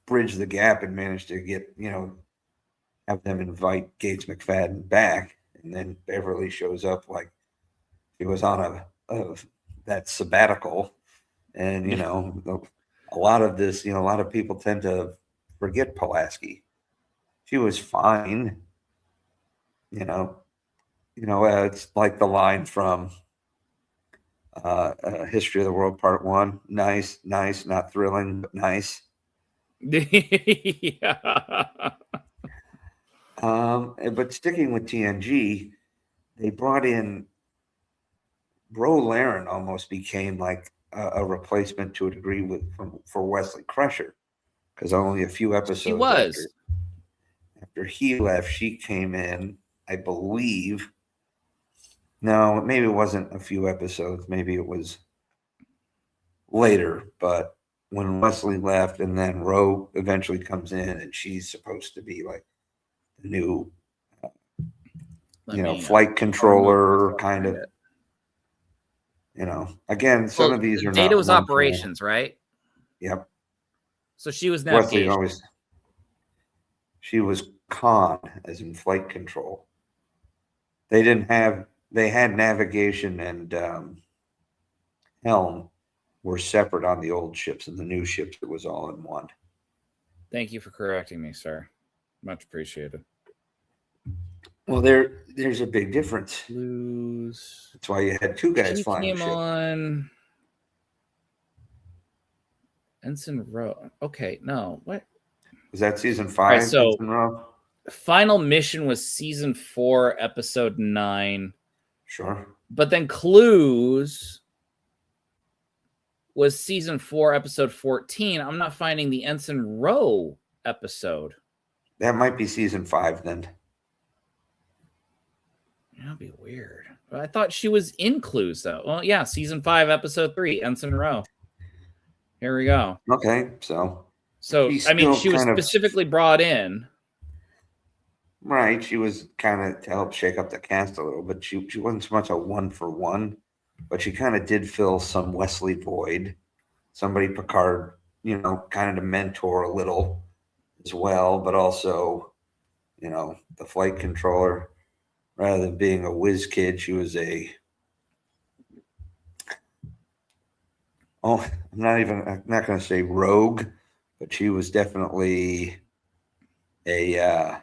bridged the gap and managed to get, have them invite Gates McFadden back. And then Beverly shows up like he was on that sabbatical. And, a lot of this, a lot of people tend to forget Pulaski. She was fine. It's like the line from History of the World Part 1. Nice, not thrilling, but nice. Yeah. But sticking with TNG, they brought in Ro Laren. Almost became like a replacement to a degree for Wesley Crusher, because only a few episodes she was. After he left, she came in, I believe. No, maybe it wasn't a few episodes. Maybe it was later. But when Wesley left, and then Ro eventually comes in, and she's supposed to be like the new, flight controller kind of. Again, some of these are Data not was operations, right? Yep. So she was navigation. She was con, as in flight control. They had navigation and helm were separate on the old ships, and the new ships it was all in one. Thank you for correcting me, sir. Much appreciated. Well, there's a big difference. Lose. That's why you had 2 guys flying the ship. On Ensign Row. Okay, no. What? Was that season 5? All right, so in a row? final mission was season 4, episode 9. Sure. But then Clues was season 4, episode 14. I'm not finding the Ensign Rowe episode. That might be season 5 then. That'd be weird. I thought she was in Clues, though. Well, yeah, season 5, episode 3, Ensign Rowe. Here we go. Okay, so I mean, she was specifically brought in. Right, she was kind of to help shake up the cast a little, but she wasn't so much a 1-for-1, but she kind of did fill some Wesley void. Somebody Picard, kind of to mentor a little as well, but also, the flight controller. Rather than being a whiz kid, she was I'm not going to say rogue, but she was definitely I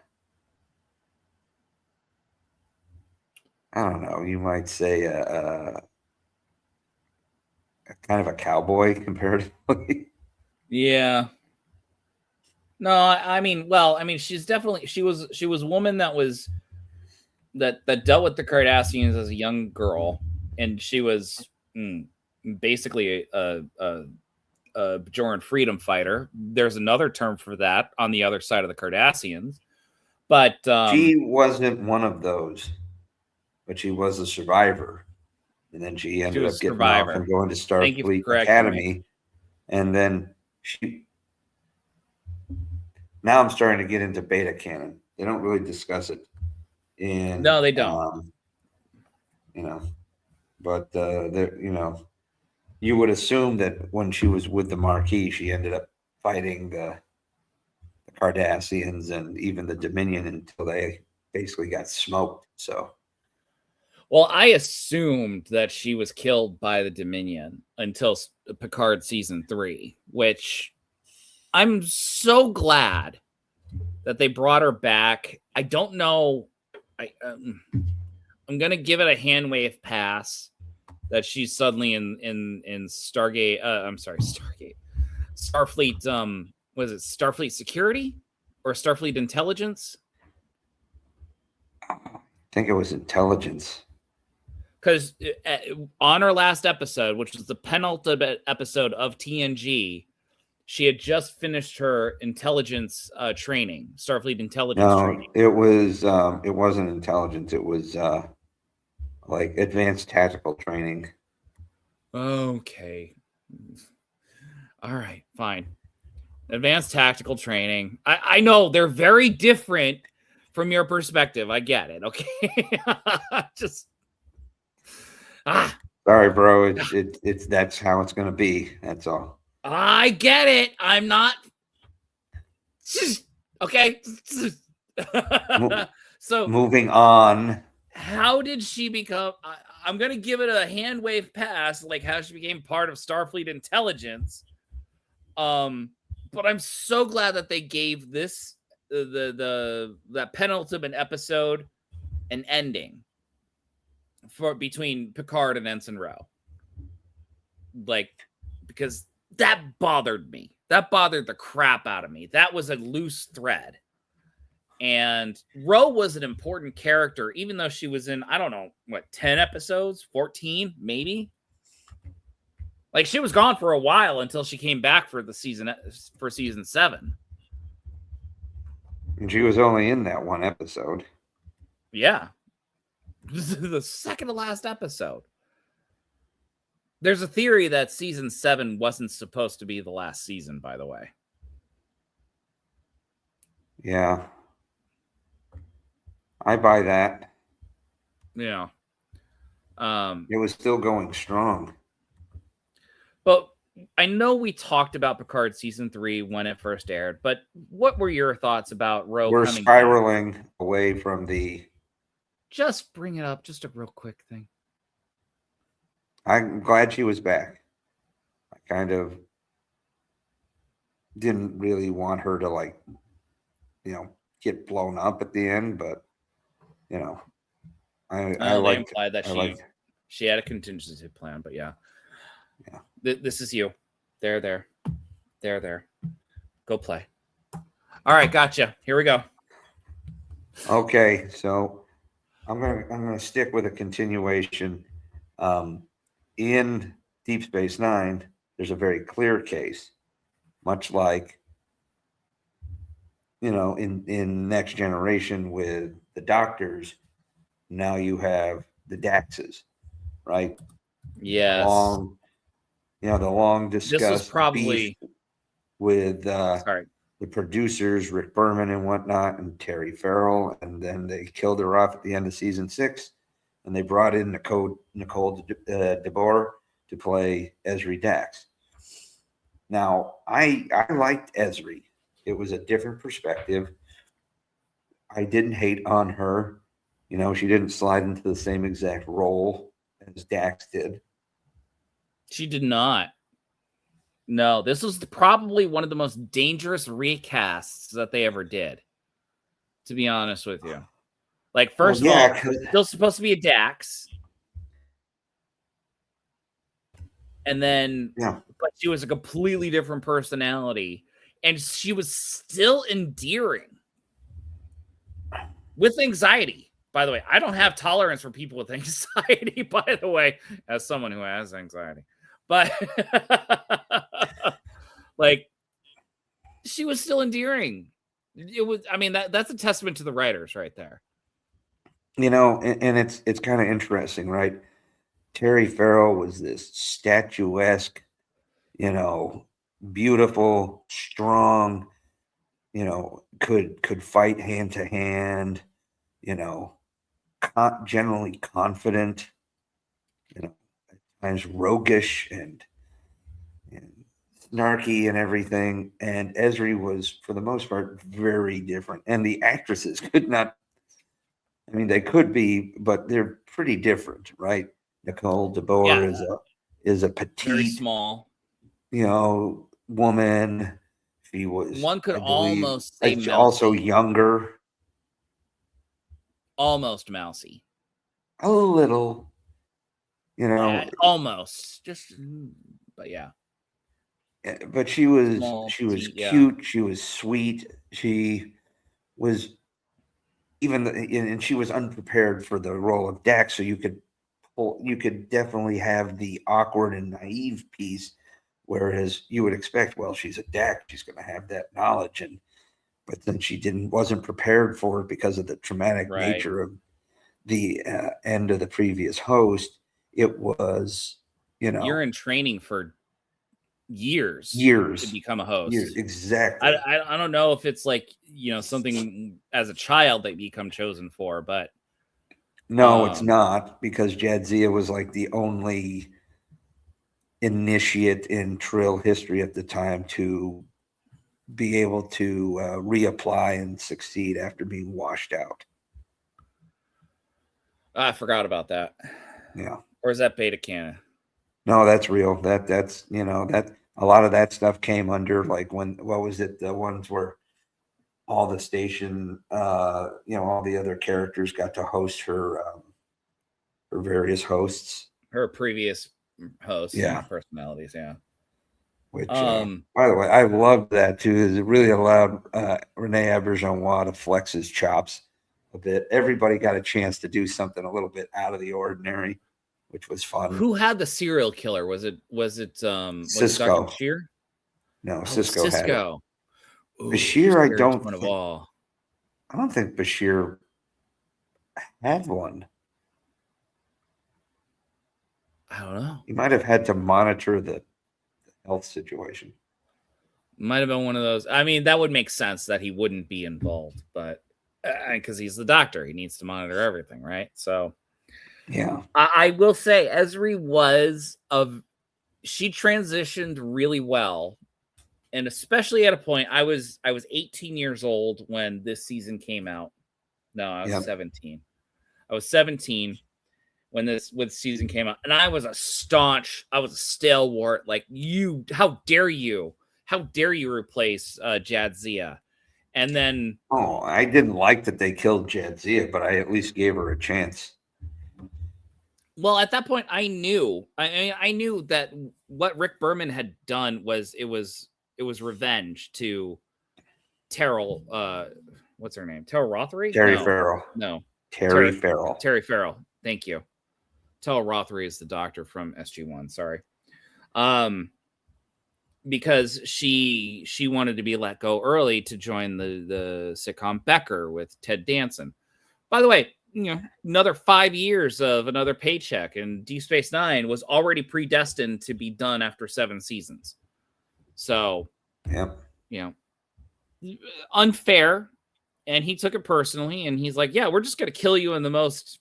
don't know, you might say a kind of a cowboy comparatively. Yeah. No, I mean, she was a woman that was that dealt with the Cardassians as a young girl, and she was basically a Bajoran freedom fighter. There's another term for that on the other side of the Cardassians, but she wasn't one of those, but she was a survivor, and then she ended up getting off and going to Starfleet Academy, and then now I'm starting to get into beta canon. They don't really discuss it. No, they don't. But you would assume that when she was with the Marquis, she ended up fighting the Cardassians and even the Dominion until they basically got smoked. So, well, I assumed that she was killed by the Dominion until Picard season 3, which I'm so glad that they brought her back. I don't know. I'm gonna give it a hand wave pass that she's suddenly in Stargate. Starfleet. Was it Starfleet Security or Starfleet Intelligence? I think it was Intelligence. Because on our last episode, which was the penultimate episode of TNG, she had just finished her intelligence training, Starfleet intelligence training. It wasn't intelligence. It was like advanced tactical training. Okay. All right, fine. Advanced tactical training. I know they're very different from your perspective. I get it. Okay. Sorry, bro. It's that's how it's going to be. That's all. I get it. I'm not. Okay. So moving on. How did she become? I'm going to give it a hand wave pass, like how she became part of Starfleet intelligence. But I'm so glad that they gave this that penultimate episode an ending for between Picard and Ensign Rowe. Like, because that bothered me. That bothered the crap out of me. That was a loose thread. And Rowe was an important character, even though she was in, I don't know, 10 episodes, 14, maybe. Like, she was gone for a while until she came back for season 7. And she was only in that one episode. Yeah. The second to last episode. There's a theory that season 7 wasn't supposed to be the last season, by the way. Yeah. I buy that. Yeah. It was still going strong. But I know we talked about Picard season 3 when it first aired, but what were your thoughts about Rowe? We're spiraling away from the... Just bring it up. Just a real quick thing. I'm glad she was back. I kind of didn't really want her to, get blown up at the end, but, I liked... implied that she had a contingency plan, but yeah. Yeah. This is you. There. Go play. All right, gotcha. Here we go. Okay, so I'm gonna stick with a continuation. In Deep Space Nine, there's a very clear case, much like in Next Generation with the Doctors. Now you have the Daxes, right? Yes. The long This was discussed probably beef with sorry. the producers, Rick Berman and whatnot, and Terry Farrell, and then they killed her off at the end of season 6, and they brought in Nicole DeBoer to play Ezri Dax. Now, I liked Ezri. It was a different perspective. I didn't hate on her. She didn't slide into the same exact role as Dax did. She did not. No, this was probably one of the most dangerous recasts that they ever did, to be honest with you. Like, first of all, it's still supposed to be a Dax. And then, but she was a completely different personality. And she was still endearing with anxiety. By the way, I don't have tolerance for people with anxiety, by the way, as someone who has anxiety. But like, she was still endearing. It was, I mean, that's a testament to the writers right there. And it's kind of interesting, right? Terry Farrell was this statuesque, beautiful, strong, could fight hand to hand, generally confident, at times roguish and snarky and everything. And Ezri was, for the most part, very different. And the actresses could not, they could be, but they're pretty different, right? Nicole DeBoer is a petite, very small, woman. She was, one could almost say mousy. Also younger, almost mousy, a little, almost just, but yeah. But she was small, cute. Yeah. She was sweet. She was and she was unprepared for the role of Dax. So you could definitely have the awkward and naive piece, whereas you would expect, well, she's a Dax, she's going to have that knowledge, but then she wasn't prepared for it because of the traumatic nature of the end of the previous host. It was, you're in training for years to become a host. Years, exactly. I don't know if it's like, something as a child that you become chosen for, but no, it's not, because Jadzia was like the only initiate in Trill history at the time to be able to reapply and succeed after being washed out. I forgot about that. Yeah. Or is that beta canon? No, that's real. That's that a lot of that stuff came under, like, what was it? The ones where all the station, all the other characters got to host her various hosts. Her previous hosts, personalities, Which, by the way, I loved that too. Is it really allowed Rene Auberjonois to flex his chops a bit? Everybody got a chance to do something a little bit out of the ordinary, which was fun. Who had the serial killer? Was it Cisco? Bashir? No, Cisco had it. Ooh, Bashir, I don't one of all. I don't think Bashir had one. I don't know. He might have had to monitor the health situation. Might have been one of those. I mean, that would make sense that he wouldn't be involved, but because he's the doctor, he needs to monitor everything, right? So, yeah, I will say Ezri she transitioned really well, and especially at a point, I was 18 years old when this season came out. No, I was 17. I was 17 when this season came out, and I was a stalwart. Like, how dare you replace Jadzia? And then, I didn't like that they killed Jadzia, but I at least gave her a chance. Well, at that point, I knew that what Rick Berman had done was it was revenge to Terrell, what's her name? Terrell Rothery? Terry No. Farrell. No. Terry Farrell. Terry Farrell. Thank you. Terrell Rothery is the doctor from SG1. Sorry. Because she wanted to be let go early to join the sitcom Becker with Ted Danson. By the way, another 5 years of another paycheck, and Deep Space Nine was already predestined to be done after 7 seasons. So, unfair. And he took it personally, and he's like, yeah, we're just going to kill you in the most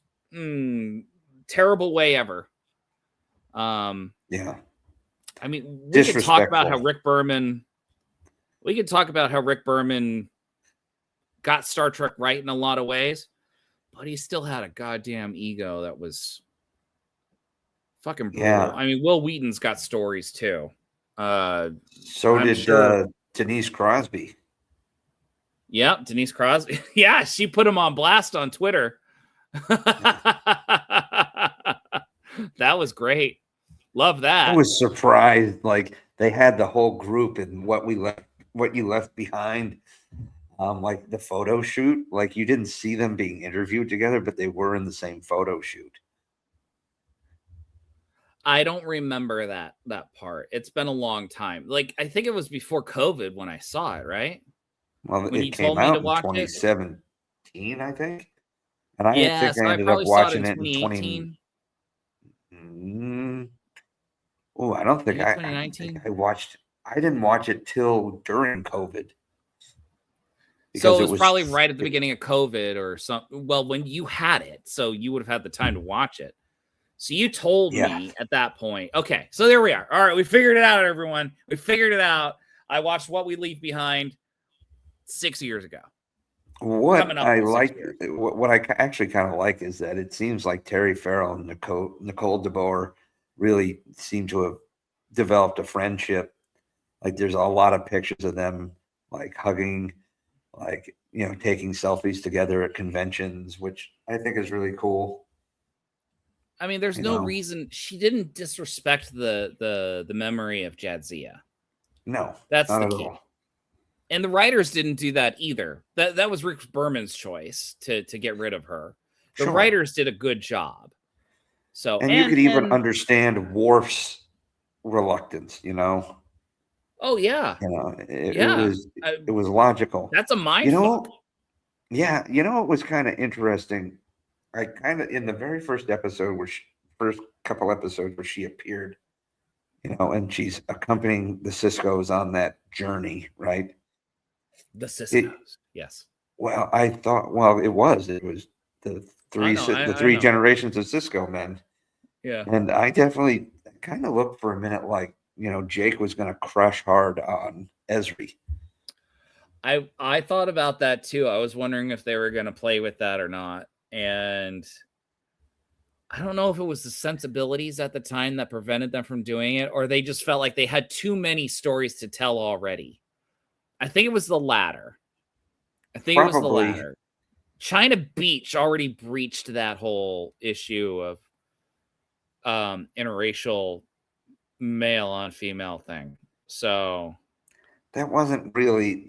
terrible way ever. Yeah. I mean, we could talk about how Rick Berman got Star Trek right in a lot of ways, but he still had a goddamn ego that was fucking brutal. Yeah. I mean, Will Wheaton's got stories too. So did Denise Crosby. Yeah, Denise Crosby. Yeah, she put him on blast on Twitter. That was great. Love that. I was surprised, like they had the whole group and what you left behind. Like the photo shoot, like you didn't see them being interviewed together, but they were in the same photo shoot. I don't remember that part. It's been a long time. Like I think it was before COVID when I saw it, right? Well, it came out in 2017, I think. And I think I ended up watching it in 2018. Oh, I don't think I watched. I didn't watch it till during COVID. So it was probably right at the beginning of COVID or something. Well, when you had it, so you would have had the time to watch it. So you told me at that point. Okay, so there we are. All right, we figured it out, everyone. We figured it out. I watched What We Leave Behind 6 years ago. What I like, what I actually kind of like is that it seems like Terry Farrell and Nicole DeBoer really seem to have developed a friendship. Like there's a lot of pictures of them like hugging, like, taking selfies together at conventions, which I think is really cool. I mean, there's no reason she didn't disrespect the memory of Jadzia. No, that's not the at key. all. And the writers didn't do that either. That was Rick Berman's choice to get rid of her. The writers did a good job. So and you could even understand Worf's reluctance, Oh yeah. It was logical. That's a mind fuck. Yeah, it was kind of interesting. I kind of in the very first episode first couple episodes where she appeared, and she's accompanying the Ciscos on that journey, right? The Ciscos, yes. Well, I thought, it was the three generations of Cisco men. Yeah. And I definitely kind of looked for a minute like, Jake was going to crush hard on Ezri. I thought about that too. I was wondering if they were going to play with that or not. And I don't know if it was the sensibilities at the time that prevented them from doing it, or they just felt like they had too many stories to tell already. I think it was the latter. China Beach already breached that whole issue of interracial male on female thing. So that wasn't really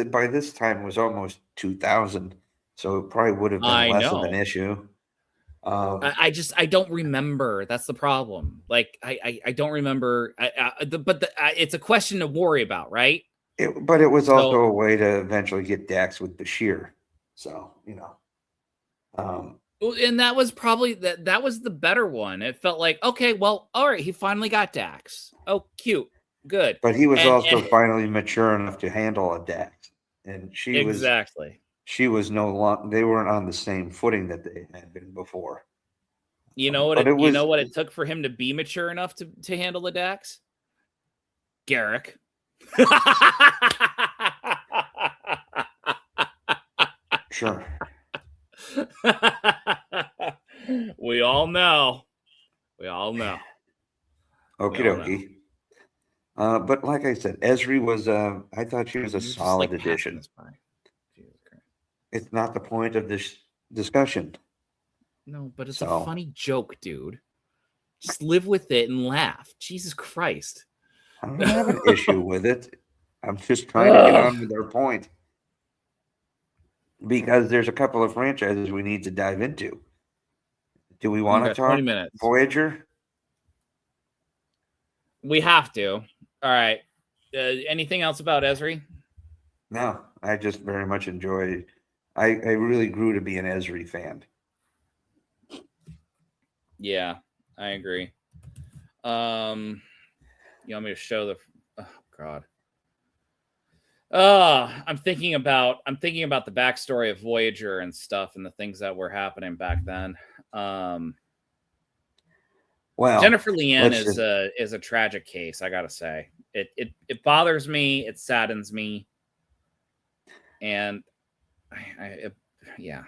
by this time it was almost 2000, so it probably would have been less of an issue. I don't remember. That's the problem. Like I don't remember. It's a question to worry about, right? But it was also a way to eventually get Dax with Bashir. So, and that was probably that was the better one. It felt like, okay, well, all right, he finally got Dax. Oh, cute. Good. But he was also finally mature enough to handle a Dax. And she was no longer, they weren't on the same footing that they had been before. You know what it took for him to be mature enough to handle a Dax? Garrick. Sure. We all know. Okie dokie. But like I said, Ezri was I thought she was a solid addition. It's not the point of this discussion. No, but it's a funny joke, dude. Just live with it and laugh. Jesus Christ. I don't have an issue with it. I'm just trying to get on with their point. because there's a couple of franchises we need to dive into. Do we want to Okay, talk 20 minutes. Voyager? We have to. All right. Anything else about Ezri? No, I just very much enjoyed. I really grew to be an Ezri fan. Yeah, I agree. You want me to show the? Oh God. I'm thinking about the backstory of Voyager and stuff and the things that were happening back then. Well, Jennifer Leanne let's is a tragic case. I gotta say, it bothers me. It saddens me, and yeah.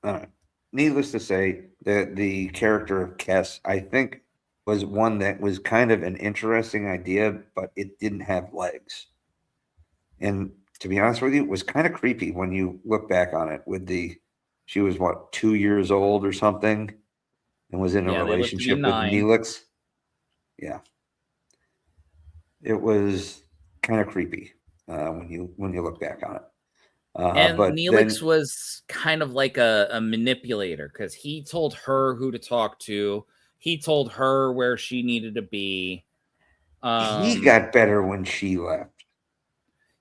All right. Needless to say, the character of Kess, I think, was one that was kind of an interesting idea, but it didn't have legs. And to be honest with you, it was kind of creepy when you look back on it. She was what, 2 years old or something, and was in a relationship with Neelix. Yeah, it was kind of creepy when you look back on it. And but Neelix was kind of like a manipulator because he told her who to talk to. He told her where she needed to be. He got better when she left.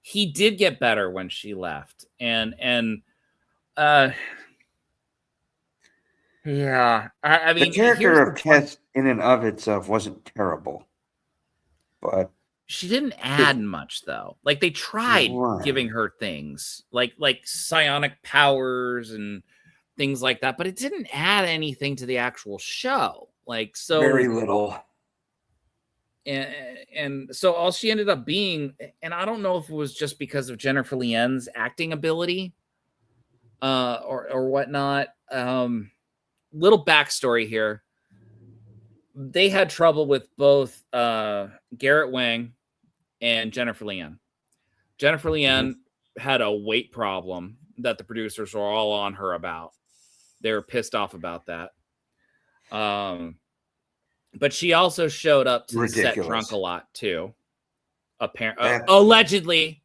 He did get better when she left. And yeah, I mean, the character of Kess in and of itself wasn't terrible, but she didn't add much though. Like they tried giving her things like psionic powers and things like that, but it didn't add anything to the actual show. Like so very little. And so all she ended up being, and I don't know if it was just because of Jennifer Leanne's acting ability, or whatnot. Little backstory here. They had trouble with both Garrett Wang and Jennifer Leanne. Jennifer Leanne had a weight problem that the producers were all on her about. They were pissed off about that. But she also showed up to the set drunk a lot too. Allegedly.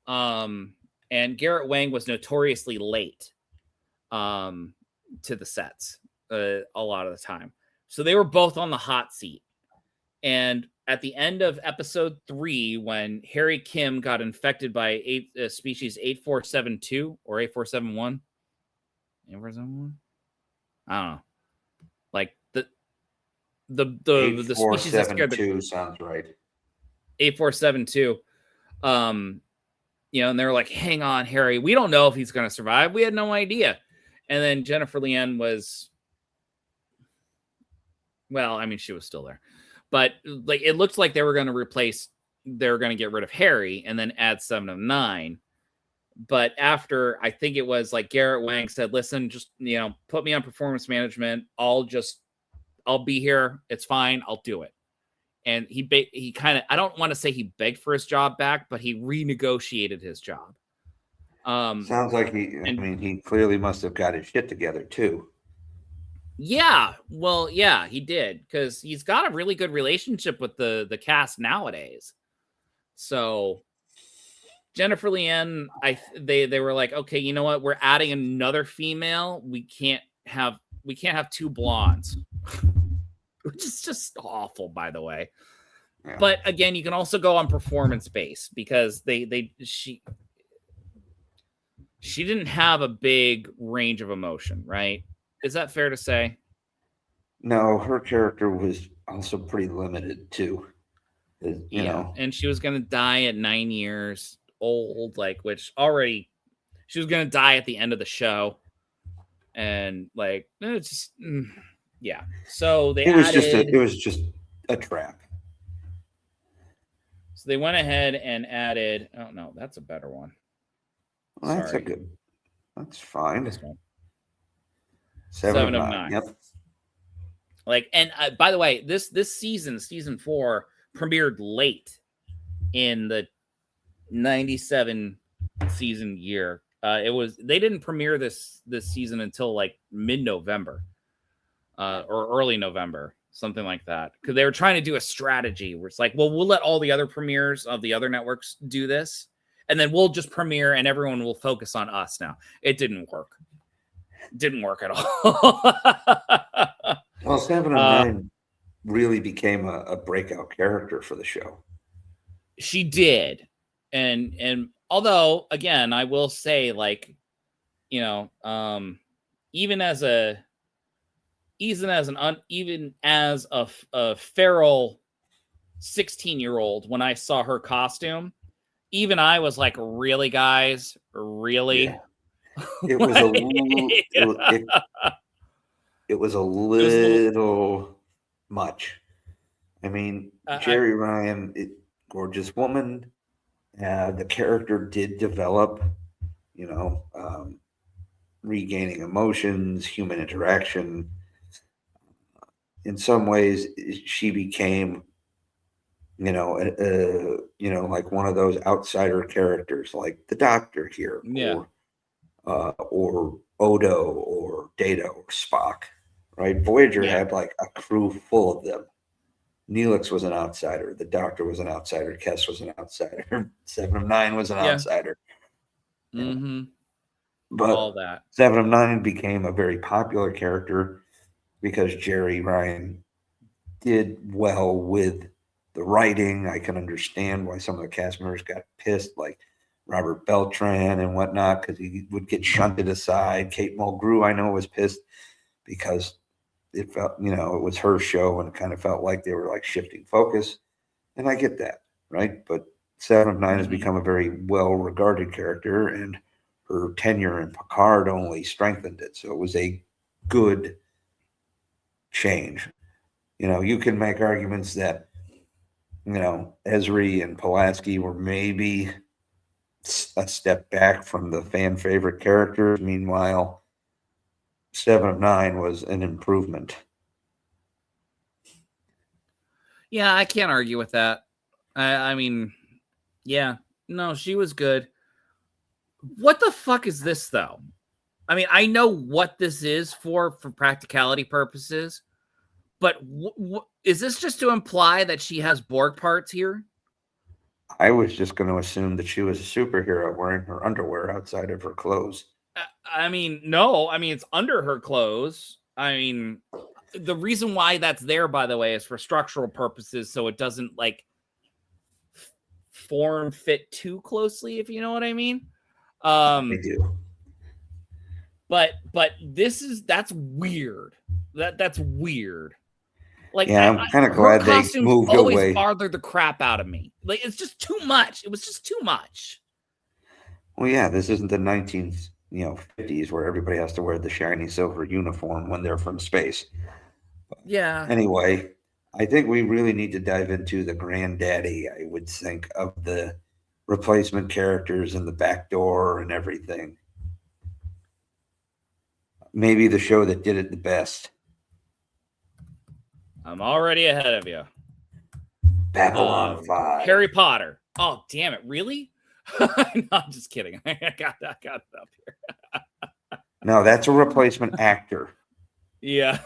And Garrett Wang was notoriously late to the sets a lot of the time. So they were both on the hot seat. And at the end of episode 3, when Harry Kim got infected by species 8472 or 8471, 8471, I don't know. Like the species that scared the sounds right. 8472. And they were like, "Hang on, Harry. We don't know if he's going to survive. We had no idea." And then Jennifer Leanne was, well, I mean, she was still there, but like it looked like they were going to get rid of Harry and then add 709. But after, I think it was like Garrett Wang said, "Listen, just put me on performance management. I'll be here. It's fine. I'll do it." And he kind of, I don't want to say he begged for his job back, but he renegotiated his job. Sounds like he clearly must have got his shit together too. Yeah, well, yeah, he did, because he's got a really good relationship with the cast nowadays. So Jennifer Leanne, they were like, okay, you know what? We're adding another female. We can't have 2 blondes. Which is just awful, by the way. Yeah. But again, you can also go on performance base because she didn't have a big range of emotion, right? Is that fair to say? No, her character was also pretty limited too. You know, and she was going to die at 9 years old, which already she was going to die at the end of the show, and it's just. Yeah, so it was just a trap. So they went ahead and added. Oh no, that's a better one. Well, that's fine. This one. 7 of 9. Yep. And by the way, this season 4 premiered late in the 97 season year. They didn't premiere this season until mid-November. Or early November, something like that. Because they were trying to do a strategy where it's like, well, we'll let all the other premieres of the other networks do this, and then we'll just premiere and everyone will focus on us now. It didn't work. Didn't work at all. Well, 7 of 9 really became a breakout character for the show. She did. And although, again, I will say, like, you know, even as a feral 16-year-old, when I saw her costume, even I was like, really, guys? Really? Yeah. It was a little, it was a little much. I mean, Jerry Ryan, gorgeous woman. The character did develop, you know, regaining emotions, human interaction. In some ways, she became, you know, like one of those outsider characters, like the Doctor here, or Odo, or Data, or Spock, right? Voyager had like a crew full of them. Neelix was an outsider. The Doctor was an outsider. Kes was an outsider. 7 of 9 was an outsider. Mm-hmm. But all that 7 of 9 became a very popular character because Jerry Ryan did well with the writing. I can understand why some of the cast members got pissed, like Robert Beltran and whatnot, because he would get shunted aside. Kate Mulgrew, I know, was pissed because it felt, you know, it was her show and it kind of felt like they were like shifting focus. And I get that, right? But 7 of 9 has become a very well-regarded character, and her tenure in Picard only strengthened it. So it was a good change. You know, you can make arguments that, you know, Esri and Pulaski were maybe a step back from the fan favorite characters. Meanwhile, 7 of 9 was an improvement. Yeah, I can't argue with that. I mean, yeah, no, she was good. What the fuck is this, though? I mean, I know what this is for practicality purposes, but is this just to imply that she has Borg parts here? I was just going to assume that she was a superhero wearing her underwear outside of her clothes. I mean, no. I mean, it's under her clothes. I mean, the reason why that's there, by the way, is for structural purposes, so it doesn't, like, form fit too closely, if you know what I mean. I do. But that's weird. That's weird. Like, yeah, I'm kind of glad they moved always away. Bothered the crap out of me. Like, it's just too much. It was just too much. Well, yeah, this isn't the 1950s where everybody has to wear the shiny silver uniform when they're from space. Yeah. Anyway, I think we really need to dive into the granddaddy, I would think, of the replacement characters and the backdoor and everything. Maybe the show that did it the best. I'm already ahead of you. Babylon 5. Harry Potter. Oh, damn it. Really? No, I'm just kidding. I got it up here. No, that's a replacement actor. Yeah.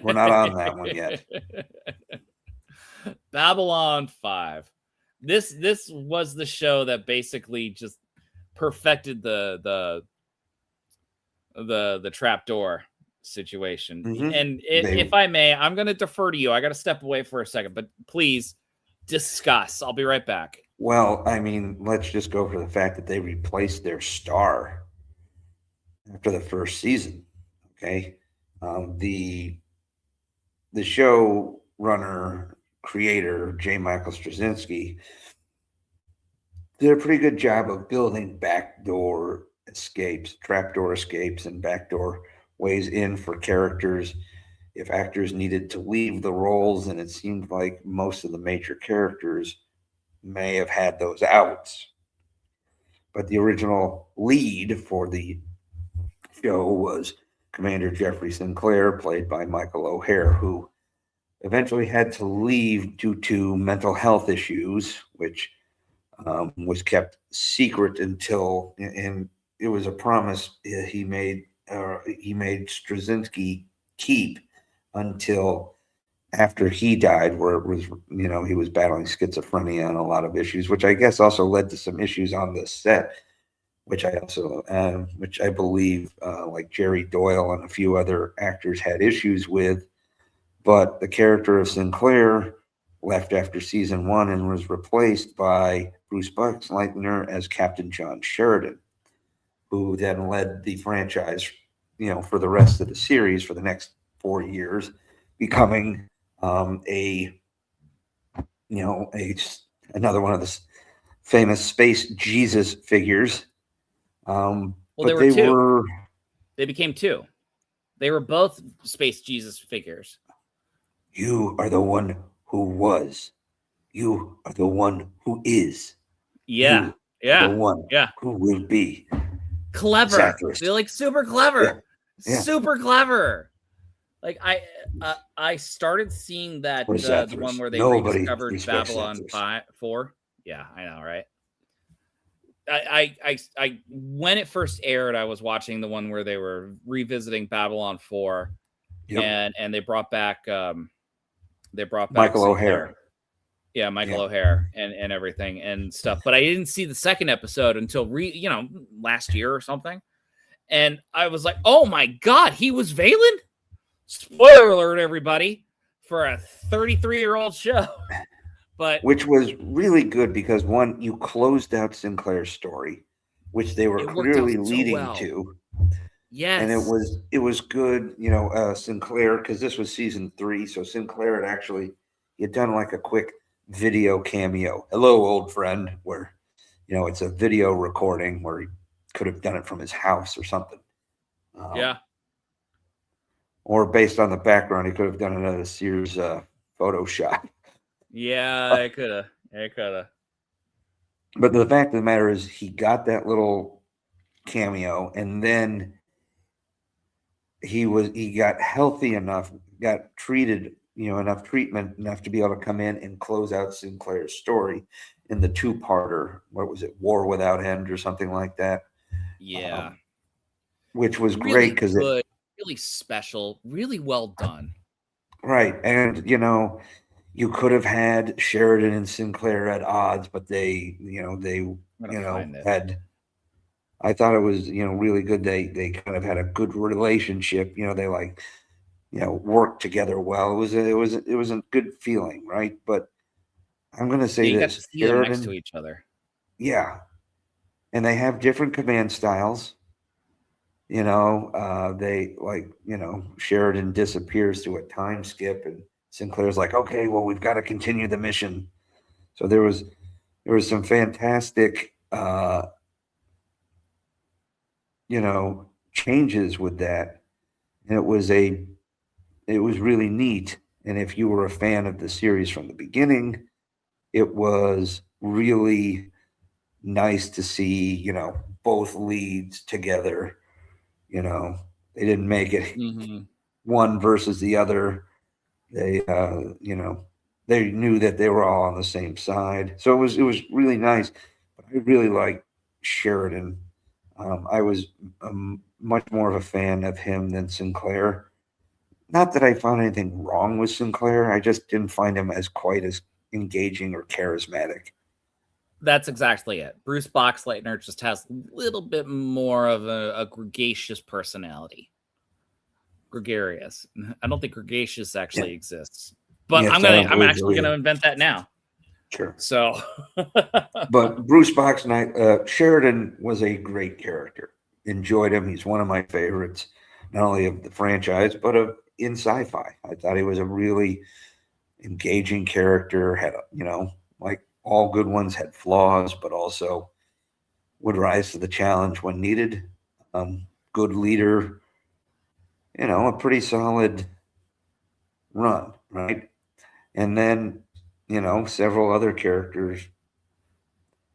We're not on that one yet. Babylon 5. This was the show that basically just perfected the trapdoor situation. And if I may, I'm going to defer to you. I got to step away for a second, but please discuss. I'll be right back. Well, I mean, let's just go for the fact that they replaced their star after the first season. Okay. The showrunner, creator, J. Michael Straczynski, did a pretty good job of building backdoor escapes, trapdoor escapes, and backdoor ways in for characters if actors needed to leave the roles. And it seemed like most of the major characters may have had those outs. But the original lead for the show was Commander Jeffrey Sinclair, played by Michael O'Hare, who eventually had to leave due to mental health issues, which was kept secret until, and it was a promise he made Straczynski keep until after he died, where it was, he was battling schizophrenia and a lot of issues, which I guess also led to some issues on the set, which I believe, like Jerry Doyle and a few other actors had issues with. But the character of Sinclair left after season 1 and was replaced by Bruce Boxleitner as Captain John Sheridan, who then led the franchise, for the rest of the series for the next 4 years, becoming another one of the famous space Jesus figures. Well, but there were two. They became two. They were both space Jesus figures. You are the one who was. You are the one who is. Yeah. You are the one who will be. Clever. Exactly. They're like super clever. Yeah. Super clever. Like I started seeing that the one where they rediscovered Babylon 4. Yeah, I know, right? I when it first aired, I was watching the one where they were revisiting Babylon 4, and they brought back Michael O'Hare. Yeah, Michael O'Hare and everything and stuff. But I didn't see the second episode until last year or something. And I was like, oh my God, he was Valen? Spoiler alert, everybody, for a 33-year-old show. But which was really good because, one, you closed out Sinclair's story, which they were clearly leading to. Yes. And it was good, Sinclair, because this was season 3. So Sinclair he had done like a quick video cameo. Hello, old friend, where, it's a video recording where he could have done it from his house or something. Or based on the background, he could have done it at a Sears Photoshop. Yeah, I could have. But the fact of the matter is, he got that little cameo, and then he got healthy enough, got treated, enough treatment enough to be able to come in and close out Sinclair's story in the 2-parter. What was it, War Without End or something like that? Yeah, which was really great because it really special, really well done. Right, and you could have had Sheridan and Sinclair at odds, but they had. I thought it was really good. They kind of had a good relationship. They worked together well. It was a good feeling, right? But I'm going to say you this: got to see them next to each other. Yeah, and they have different command styles. Sheridan disappears through a time skip, and Sinclair's like, okay, well, we've got to continue the mission. So there was some fantastic, changes with that. And it was really neat. And if you were a fan of the series from the beginning, it was really nice to see, both leads together. They didn't make it one versus the other. They, they knew that they were all on the same side. So it was really nice. But I really liked Sheridan. I was much more of a fan of him than Sinclair. Not that I found anything wrong with Sinclair. I just didn't find him as quite as engaging or charismatic. That's exactly it. Bruce Boxleitner just has a little bit more of a gregarious personality. Gregarious. I don't think gregarious actually exists, but I'm actually gonna invent that now. Sure. So, but Bruce Boxleitner, Sheridan was a great character. Enjoyed him. He's one of my favorites, not only of the franchise but in Sci-Fi. I thought he was a really engaging character. Had like all good ones, had flaws, but also would rise to the challenge when needed. Good leader. A pretty solid run, right? And then, several other characters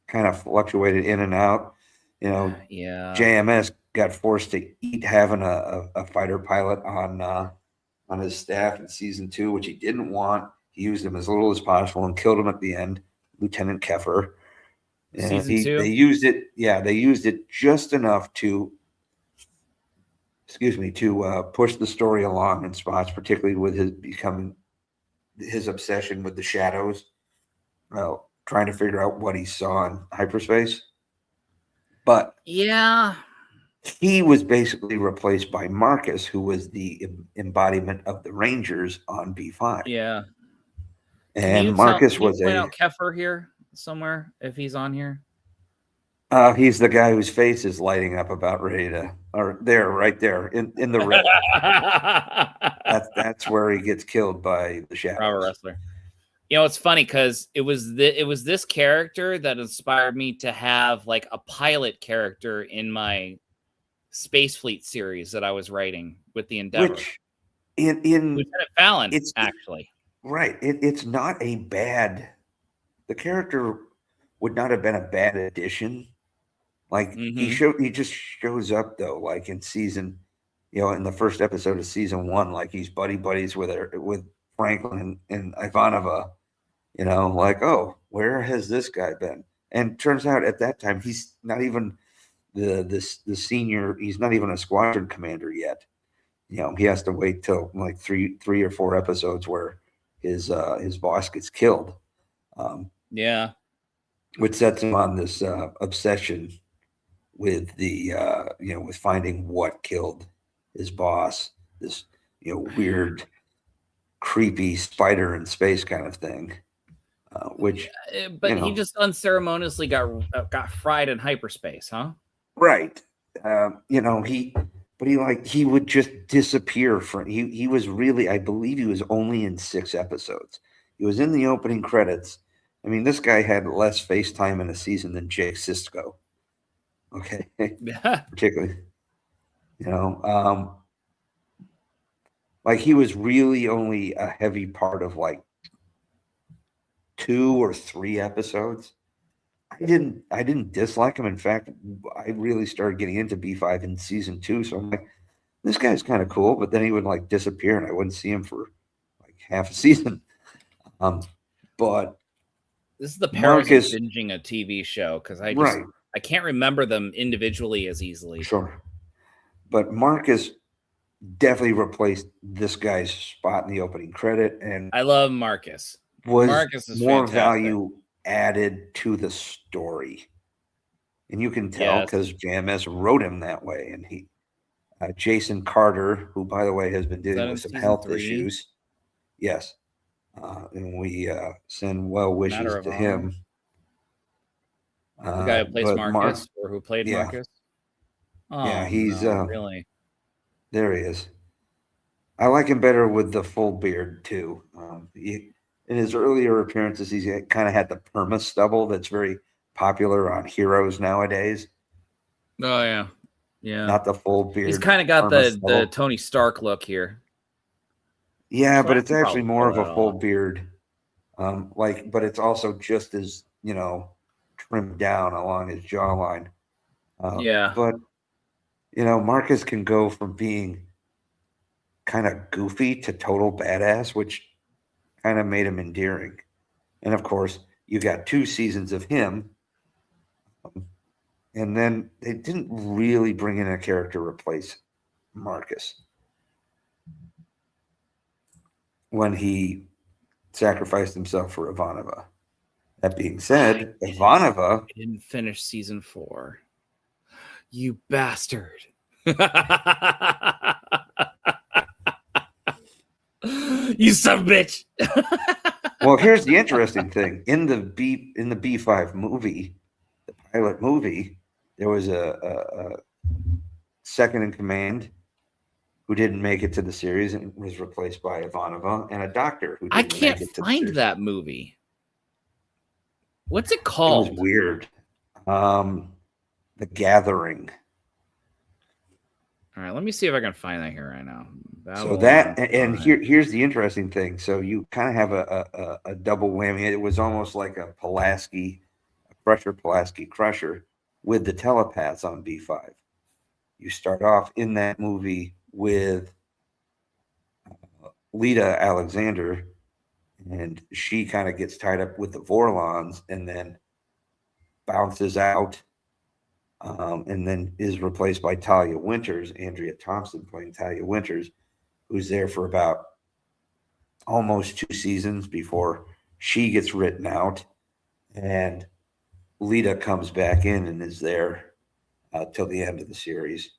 kind of fluctuated in and out. JMS got forced to eat having a fighter pilot on his staff in season 2, which he didn't want. He used him as little as possible and killed him at the end, Lieutenant Keffer. And season 2? They used it. Yeah, they used it just enough to push the story along in spots, particularly with his becoming his obsession with the shadows, trying to figure out what he saw in hyperspace. But yeah, he was basically replaced by Marcus, who was the embodiment of the Rangers on B5. yeah. And Marcus was point out Kefir here somewhere if he's on here. He's the guy whose face is lighting up about ready to, or there, right there in the red. that's where he gets killed by the shadows. Bravo wrestler. You know, it's funny because it was this character that inspired me to have like a pilot character in my Space Fleet series that I was writing with the Endeavor. Which in Lieutenant Fallon, it's actually. Right. It's not a bad. The character would not have been a bad addition. Like he just shows up though, like in season, in the first episode of season 1, like he's buddies with Franklin and Ivanova. Like, oh, where has this guy been? And turns out at that time he's not even the senior. He's not even a squadron commander yet. He has to wait till like three or four episodes where his boss gets killed. Yeah, which sets him on this obsession with the with finding what killed his boss. This weird, creepy spider in space kind of thing. Which, but he just unceremoniously got fried in hyperspace, huh? Right. He would just disappear from. He was really, I believe, he was only in 6 episodes. He was in the opening credits. I mean, this guy had less face time in a season than Jake Sisko. Okay, particularly, like he was really only a heavy part of like 2 or 3 episodes. I didn't dislike him. In fact, I really started getting into B5 in season 2. So I'm like, this guy's kind of cool. But then he would like disappear, and I wouldn't see him for like half a season. But this is the perils of binging a TV show because I can't remember them individually as easily. Sure, but Marcus definitely replaced this guy's spot in the opening credit, and I love Marcus. Marcus is more fantastic. Value added to the story, and you can tell because JMS wrote him that way. And he, Jason Carter, who by the way has been dealing with some health issues, yes, and we send well wishes to him. The guy who plays Marcus, or who played Marcus. Oh, yeah, he's really. There he is. I like him better with the full beard too. In his earlier appearances, he's kind of had the perma stubble that's very popular on heroes nowadays. Oh yeah, yeah. Not the full beard. He's kind of got the Tony Stark look here. Yeah, but it's actually more of a full beard. But it's also just as trimmed down along his jawline. But Marcus can go from being kind of goofy to total badass, which kind of made him endearing. And of course, you got 2 seasons of him, and then they didn't really bring in a character to replace Marcus when he sacrificed himself for Ivanova. That being said, Ivanova didn't finish season 4. You bastard. You son of a bitch. Well, here's the interesting thing. In the B5 movie, the pilot movie, there was a second in command who didn't make it to the series and was replaced by Ivanova, and a doctor who didn't make it to the series. I can't find that movie. What's it called? It was weird. The Gathering. All right, let me see if I can find that here right now. Here's the interesting thing. So you kind of have a double whammy. It was almost like a Pulaski Crusher with the telepaths on B5. You start off in that movie with Lita Alexander, and she kind of gets tied up with the Vorlons and then bounces out. And then is replaced by Talia Winters, Andrea Thompson playing Talia Winters, who's there for about almost 2 seasons before she gets written out, and Lita comes back in and is there till the end of the series.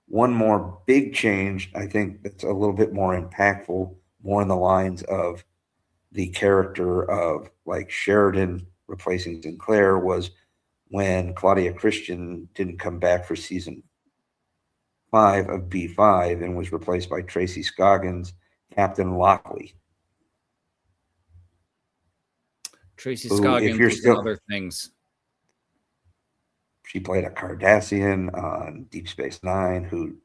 One more big change, I think that's a little bit more impactful, more in the lines of the character of like Sheridan replacing Sinclair, was when Claudia Christian didn't come back for season 5 of B5 and was replaced by Tracy Scoggins, Captain Lockley. Tracy Who, Scoggins if you're and still, other things. she played a Cardassian on Deep Space Nine who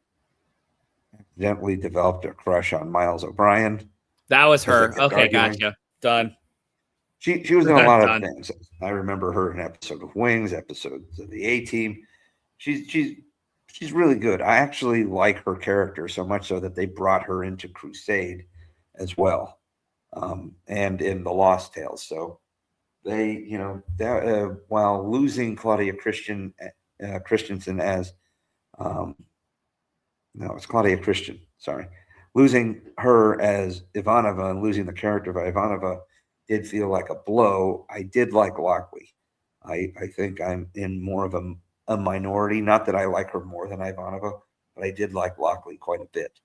accidentally developed a crush on Miles O'Brien. That was because they her. kept Okay, arguing. gotcha. Done. She was in a lot of Done. things. I remember her in episode of Wings, episodes of the A-Team. She's really good. I actually like her character so much so that they brought her into Crusade as well, and in the Lost Tales. So they, you know, that, while losing Claudia Christensen as, no, it's Claudia Christian. Sorry, losing her as Ivanova and losing the character of Ivanova did feel like a blow. I did like Lockley. I think I'm in more of a minority. Not that I like her more than Ivanova, but I did like Lockley quite a bit.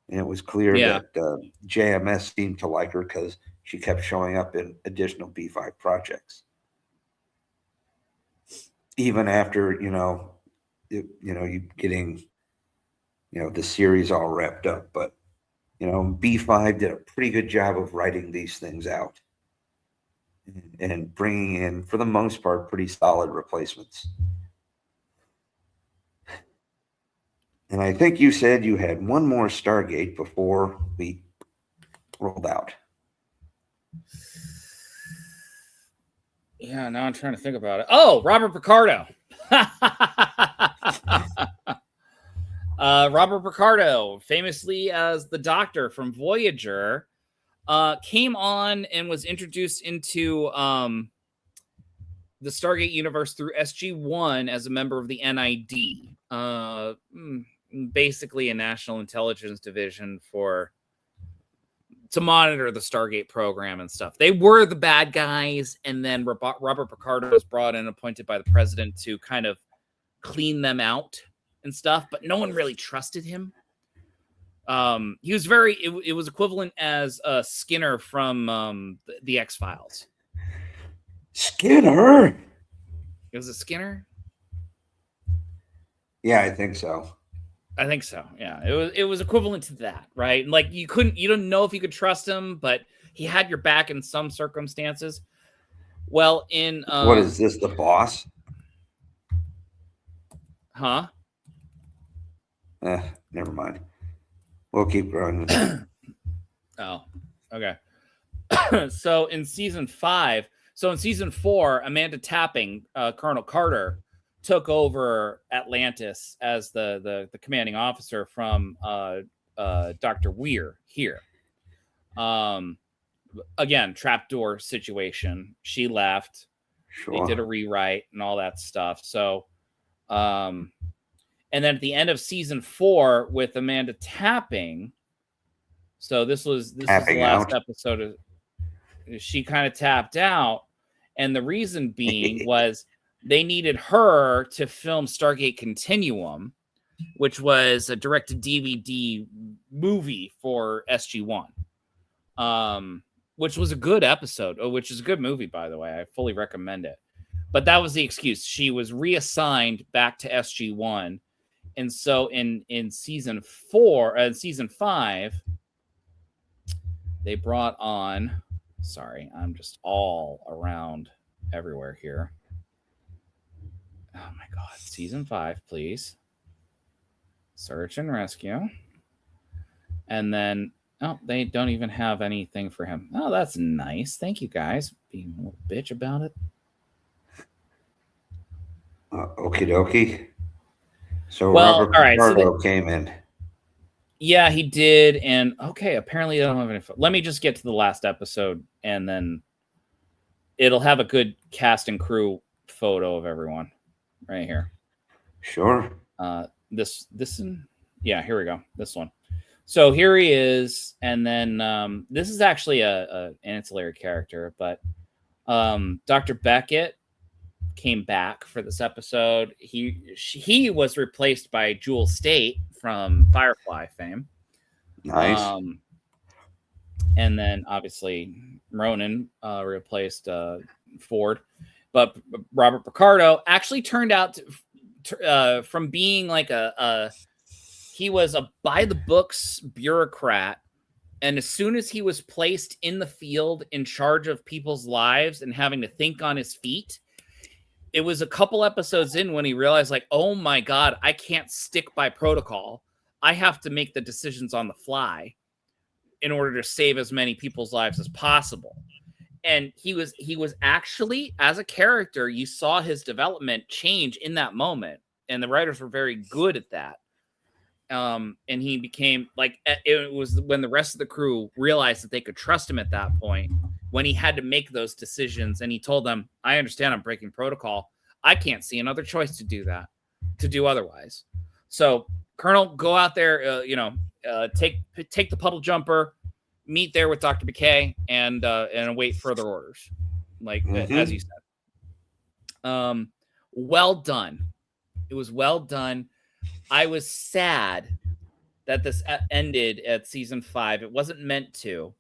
And it was clear that JMS seemed to like her because she kept showing up in additional B5 projects. Even after, you getting, the series all wrapped up. But, B5 did a pretty good job of writing these things out and bringing in, for the most part, pretty solid replacements. And I think you said you had one more Stargate before we rolled out. Yeah, now I'm trying to think about it. Oh, Robert Picardo. Robert Picardo, famously as the Doctor from Voyager, came on and was introduced into the Stargate universe through SG1 as a member of the NID, basically a national intelligence division to monitor the Stargate program and stuff. They were the bad guys, and then Robert Picardo was brought in, appointed by the president to kind of clean them out and stuff, but no one really trusted him. He was it was equivalent as Skinner from the X-Files. Skinner? Was it Skinner? Yeah, I think so. I think so. Yeah, it was equivalent to that, right? Like you didn't know if you could trust him, but he had your back in some circumstances. Well, in what is this? The Boss? Huh? Never mind. We'll keep going. Oh, okay. So in season 4, Amanda Tapping, Colonel Carter, took over Atlantis as the commanding officer from Dr. Weir here. Again, trapdoor situation. She left. Sure. They did a rewrite and all that stuff. So, and then at the end of season 4 with Amanda Tapping. So this was the last episode. She kind of tapped out, and the reason being was they needed her to film Stargate Continuum, which was a direct-to-DVD movie for SG1, which was a good episode, which is a good movie, by the way. I fully recommend it. But that was the excuse. She was reassigned back to SG1. And so in season 5, they brought on... Sorry, I'm just all around everywhere here. Oh my God. Season 5, please. Search and rescue. And then, they don't even have anything for him. Oh, that's nice. Thank you, guys. Being a little bitch about it. Okie dokie. So Robert Picardo came in. Yeah, he did. And okay, apparently they don't have any. Let me just get to the last episode, and then it'll have a good cast and crew photo of everyone right here. Sure. This one. Yeah, here we go. This one. So here he is, and then this is actually an ancillary character, but Dr. Beckett came back for this episode. He was replaced by Jewel State from Firefly fame. Nice. And then obviously Ronan replaced Ford, but Robert Picardo actually turned out to, from being like he was a by the books bureaucrat, and as soon as he was placed in the field in charge of people's lives and having to think on his feet, it was a couple episodes in when he realized, like, oh my God, I can't stick by protocol. I have to make the decisions on the fly in order to save as many people's lives as possible. And he was actually, as a character, you saw his development change in that moment. And the writers were very good at that. And he became like, it was when the rest of the crew realized that they could trust him at that point, when he had to make those decisions. And he told them, I understand I'm breaking protocol. I can't see another choice to do otherwise. So Colonel, go out there, take the puddle jumper, meet there with Dr. McKay, and await further orders, like as you said. Well done. It was well done. I was sad that this ended at season 5. It wasn't meant to,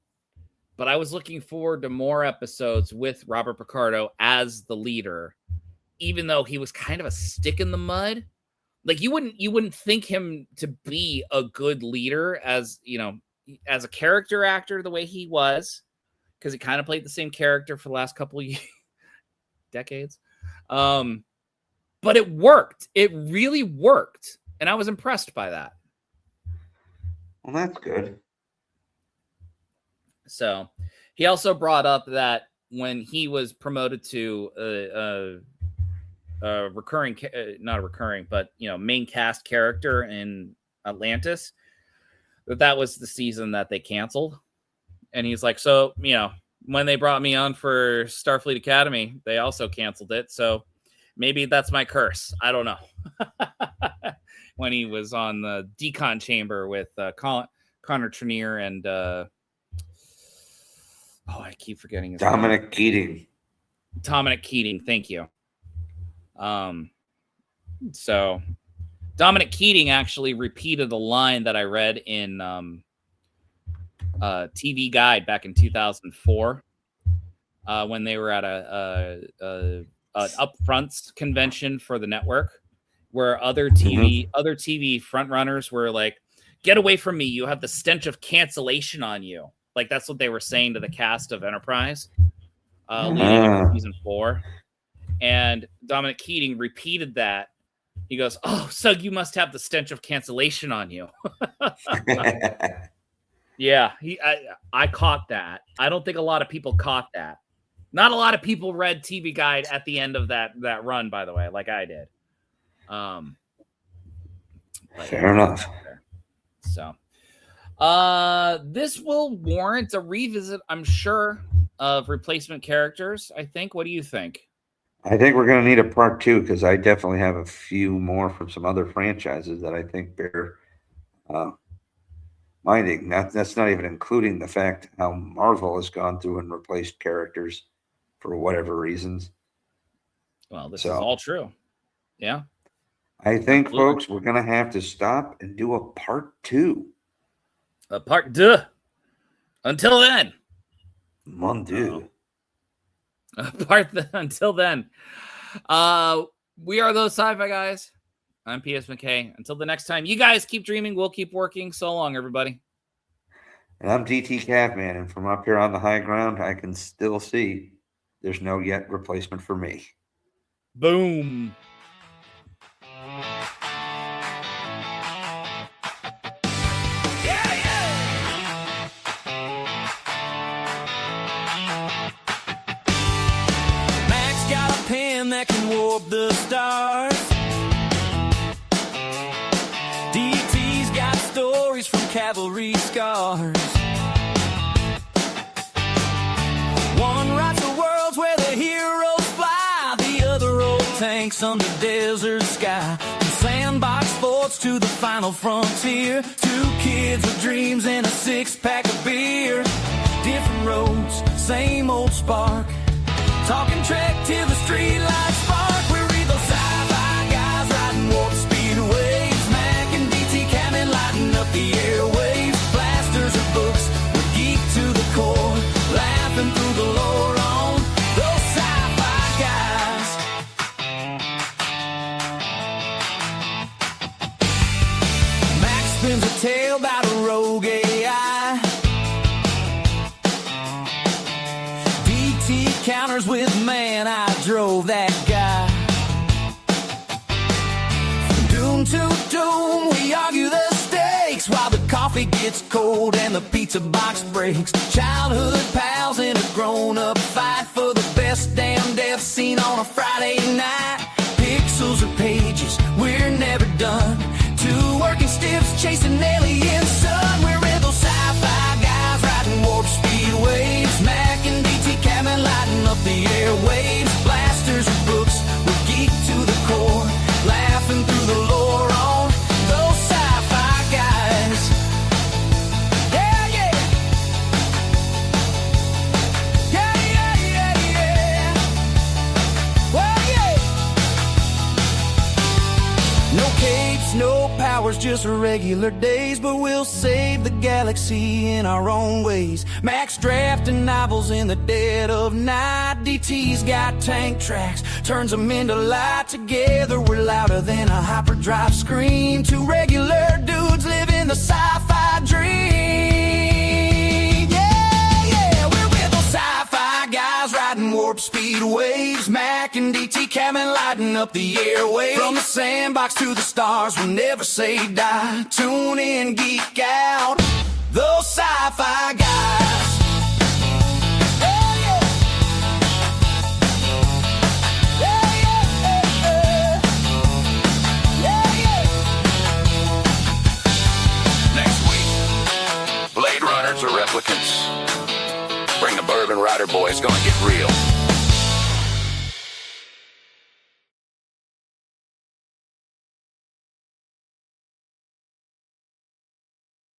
but I was looking forward to more episodes with Robert Picardo as the leader, even though he was kind of a stick in the mud. Like you wouldn't think him to be a good leader as a character actor the way he was, because he kind of played the same character for the last couple of decades. But it worked. It really worked. And I was impressed by that. Well, that's good. So he also brought up that when he was promoted to recurring, not a recurring, but main cast character in Atlantis, that was the season that they canceled. And he's like, so when they brought me on for Starfleet Academy, they also canceled it. So maybe that's my curse. I don't know. When he was on the decon chamber with Connor Trenier and I keep forgetting his Dominic name. Keating. Dominic Keating, thank you. So Dominic Keating actually repeated a line that I read in TV Guide back in 2004 when they were at an upfronts convention for the network, where other TV frontrunners were like, "Get away from me! You have the stench of cancellation on you." Like that's what they were saying to the cast of Enterprise leading into season 4. And Dominic Keating repeated that. He goes, "Oh, so you must have the stench of cancellation on you." Yeah, I caught that. I don't think a lot of people caught that. Not a lot of people read TV Guide at the end of that run, by the way, like I did. Fair enough. So, this will warrant a revisit, I'm sure, of replacement characters. I think. What do you think? I think we're going to need a part 2, because I definitely have a few more from some other franchises that I think bear minding. That's not even including the fact how Marvel has gone through and replaced characters for whatever reasons. Well, this is all true. Yeah. I think, folks, we're going to have to stop and do a part 2. A part 2. Until then. Mon Dieu. Until then. We are those sci-fi guys. I'm P.S. McKay. Until the next time, you guys keep dreaming. We'll keep working. So long, everybody. And I'm DT Catman, and from up here on the high ground, I can still see there's no yet replacement for me. Boom. Mack's got a pen that can warp the stars. DT's got stories from cavalry scars. One writes the worlds where the heroes fly, the other old tanks under desert sky. And sandbox for sports to the final frontier. Two kids with dreams and a six-pack of beer. Different roads, same old spark. Talking Trek till the streetlights spark. We read those sci-fi guys riding warp speed waves. Mack and DT Cammon lighting up the airwaves. Blasters or books, we're geek to the core. Laughing through the lore on those sci-fi guys. Max spins a tale about a rogue AI. DT counters with man, I drove that guy. From doom to doom, we argue the stakes while the coffee gets cold and the pizza box breaks. Childhood pals in a grown-up fight for the best damn death scene on a Friday night. Pixels or pages, we're never done. Two working stiffs chasing alien sun. We're in those sci-fi guys riding warp speed waves. Mack and DT Cammon lighting up the airwaves. Blasters or books, we're geek to the core. Laughing through the lore on those sci-fi guys. Yeah, yeah. Yeah, yeah, yeah, yeah. Well, yeah. No capes, no powers, just regular days. But we'll save the galaxy in our own ways. Max drafting novels in the dead of night. DT's got tank tracks, turns them into light. Together we're louder than a hyperdrive scream. Two regular dudes living the sci-fi dream. Yeah, yeah, we're with those sci-fi guys riding warp speed waves. Mack and DT Cammon lighting up the airwaves. From the sandbox to the stars, we'll never say die. Tune in, geek out, those sci-fi guys. Yeah, yeah. Yeah, yeah, yeah, yeah. Yeah, yeah. Next week, Blade Runners or replicants? Bring the Bourbon Rider boys, gonna get real.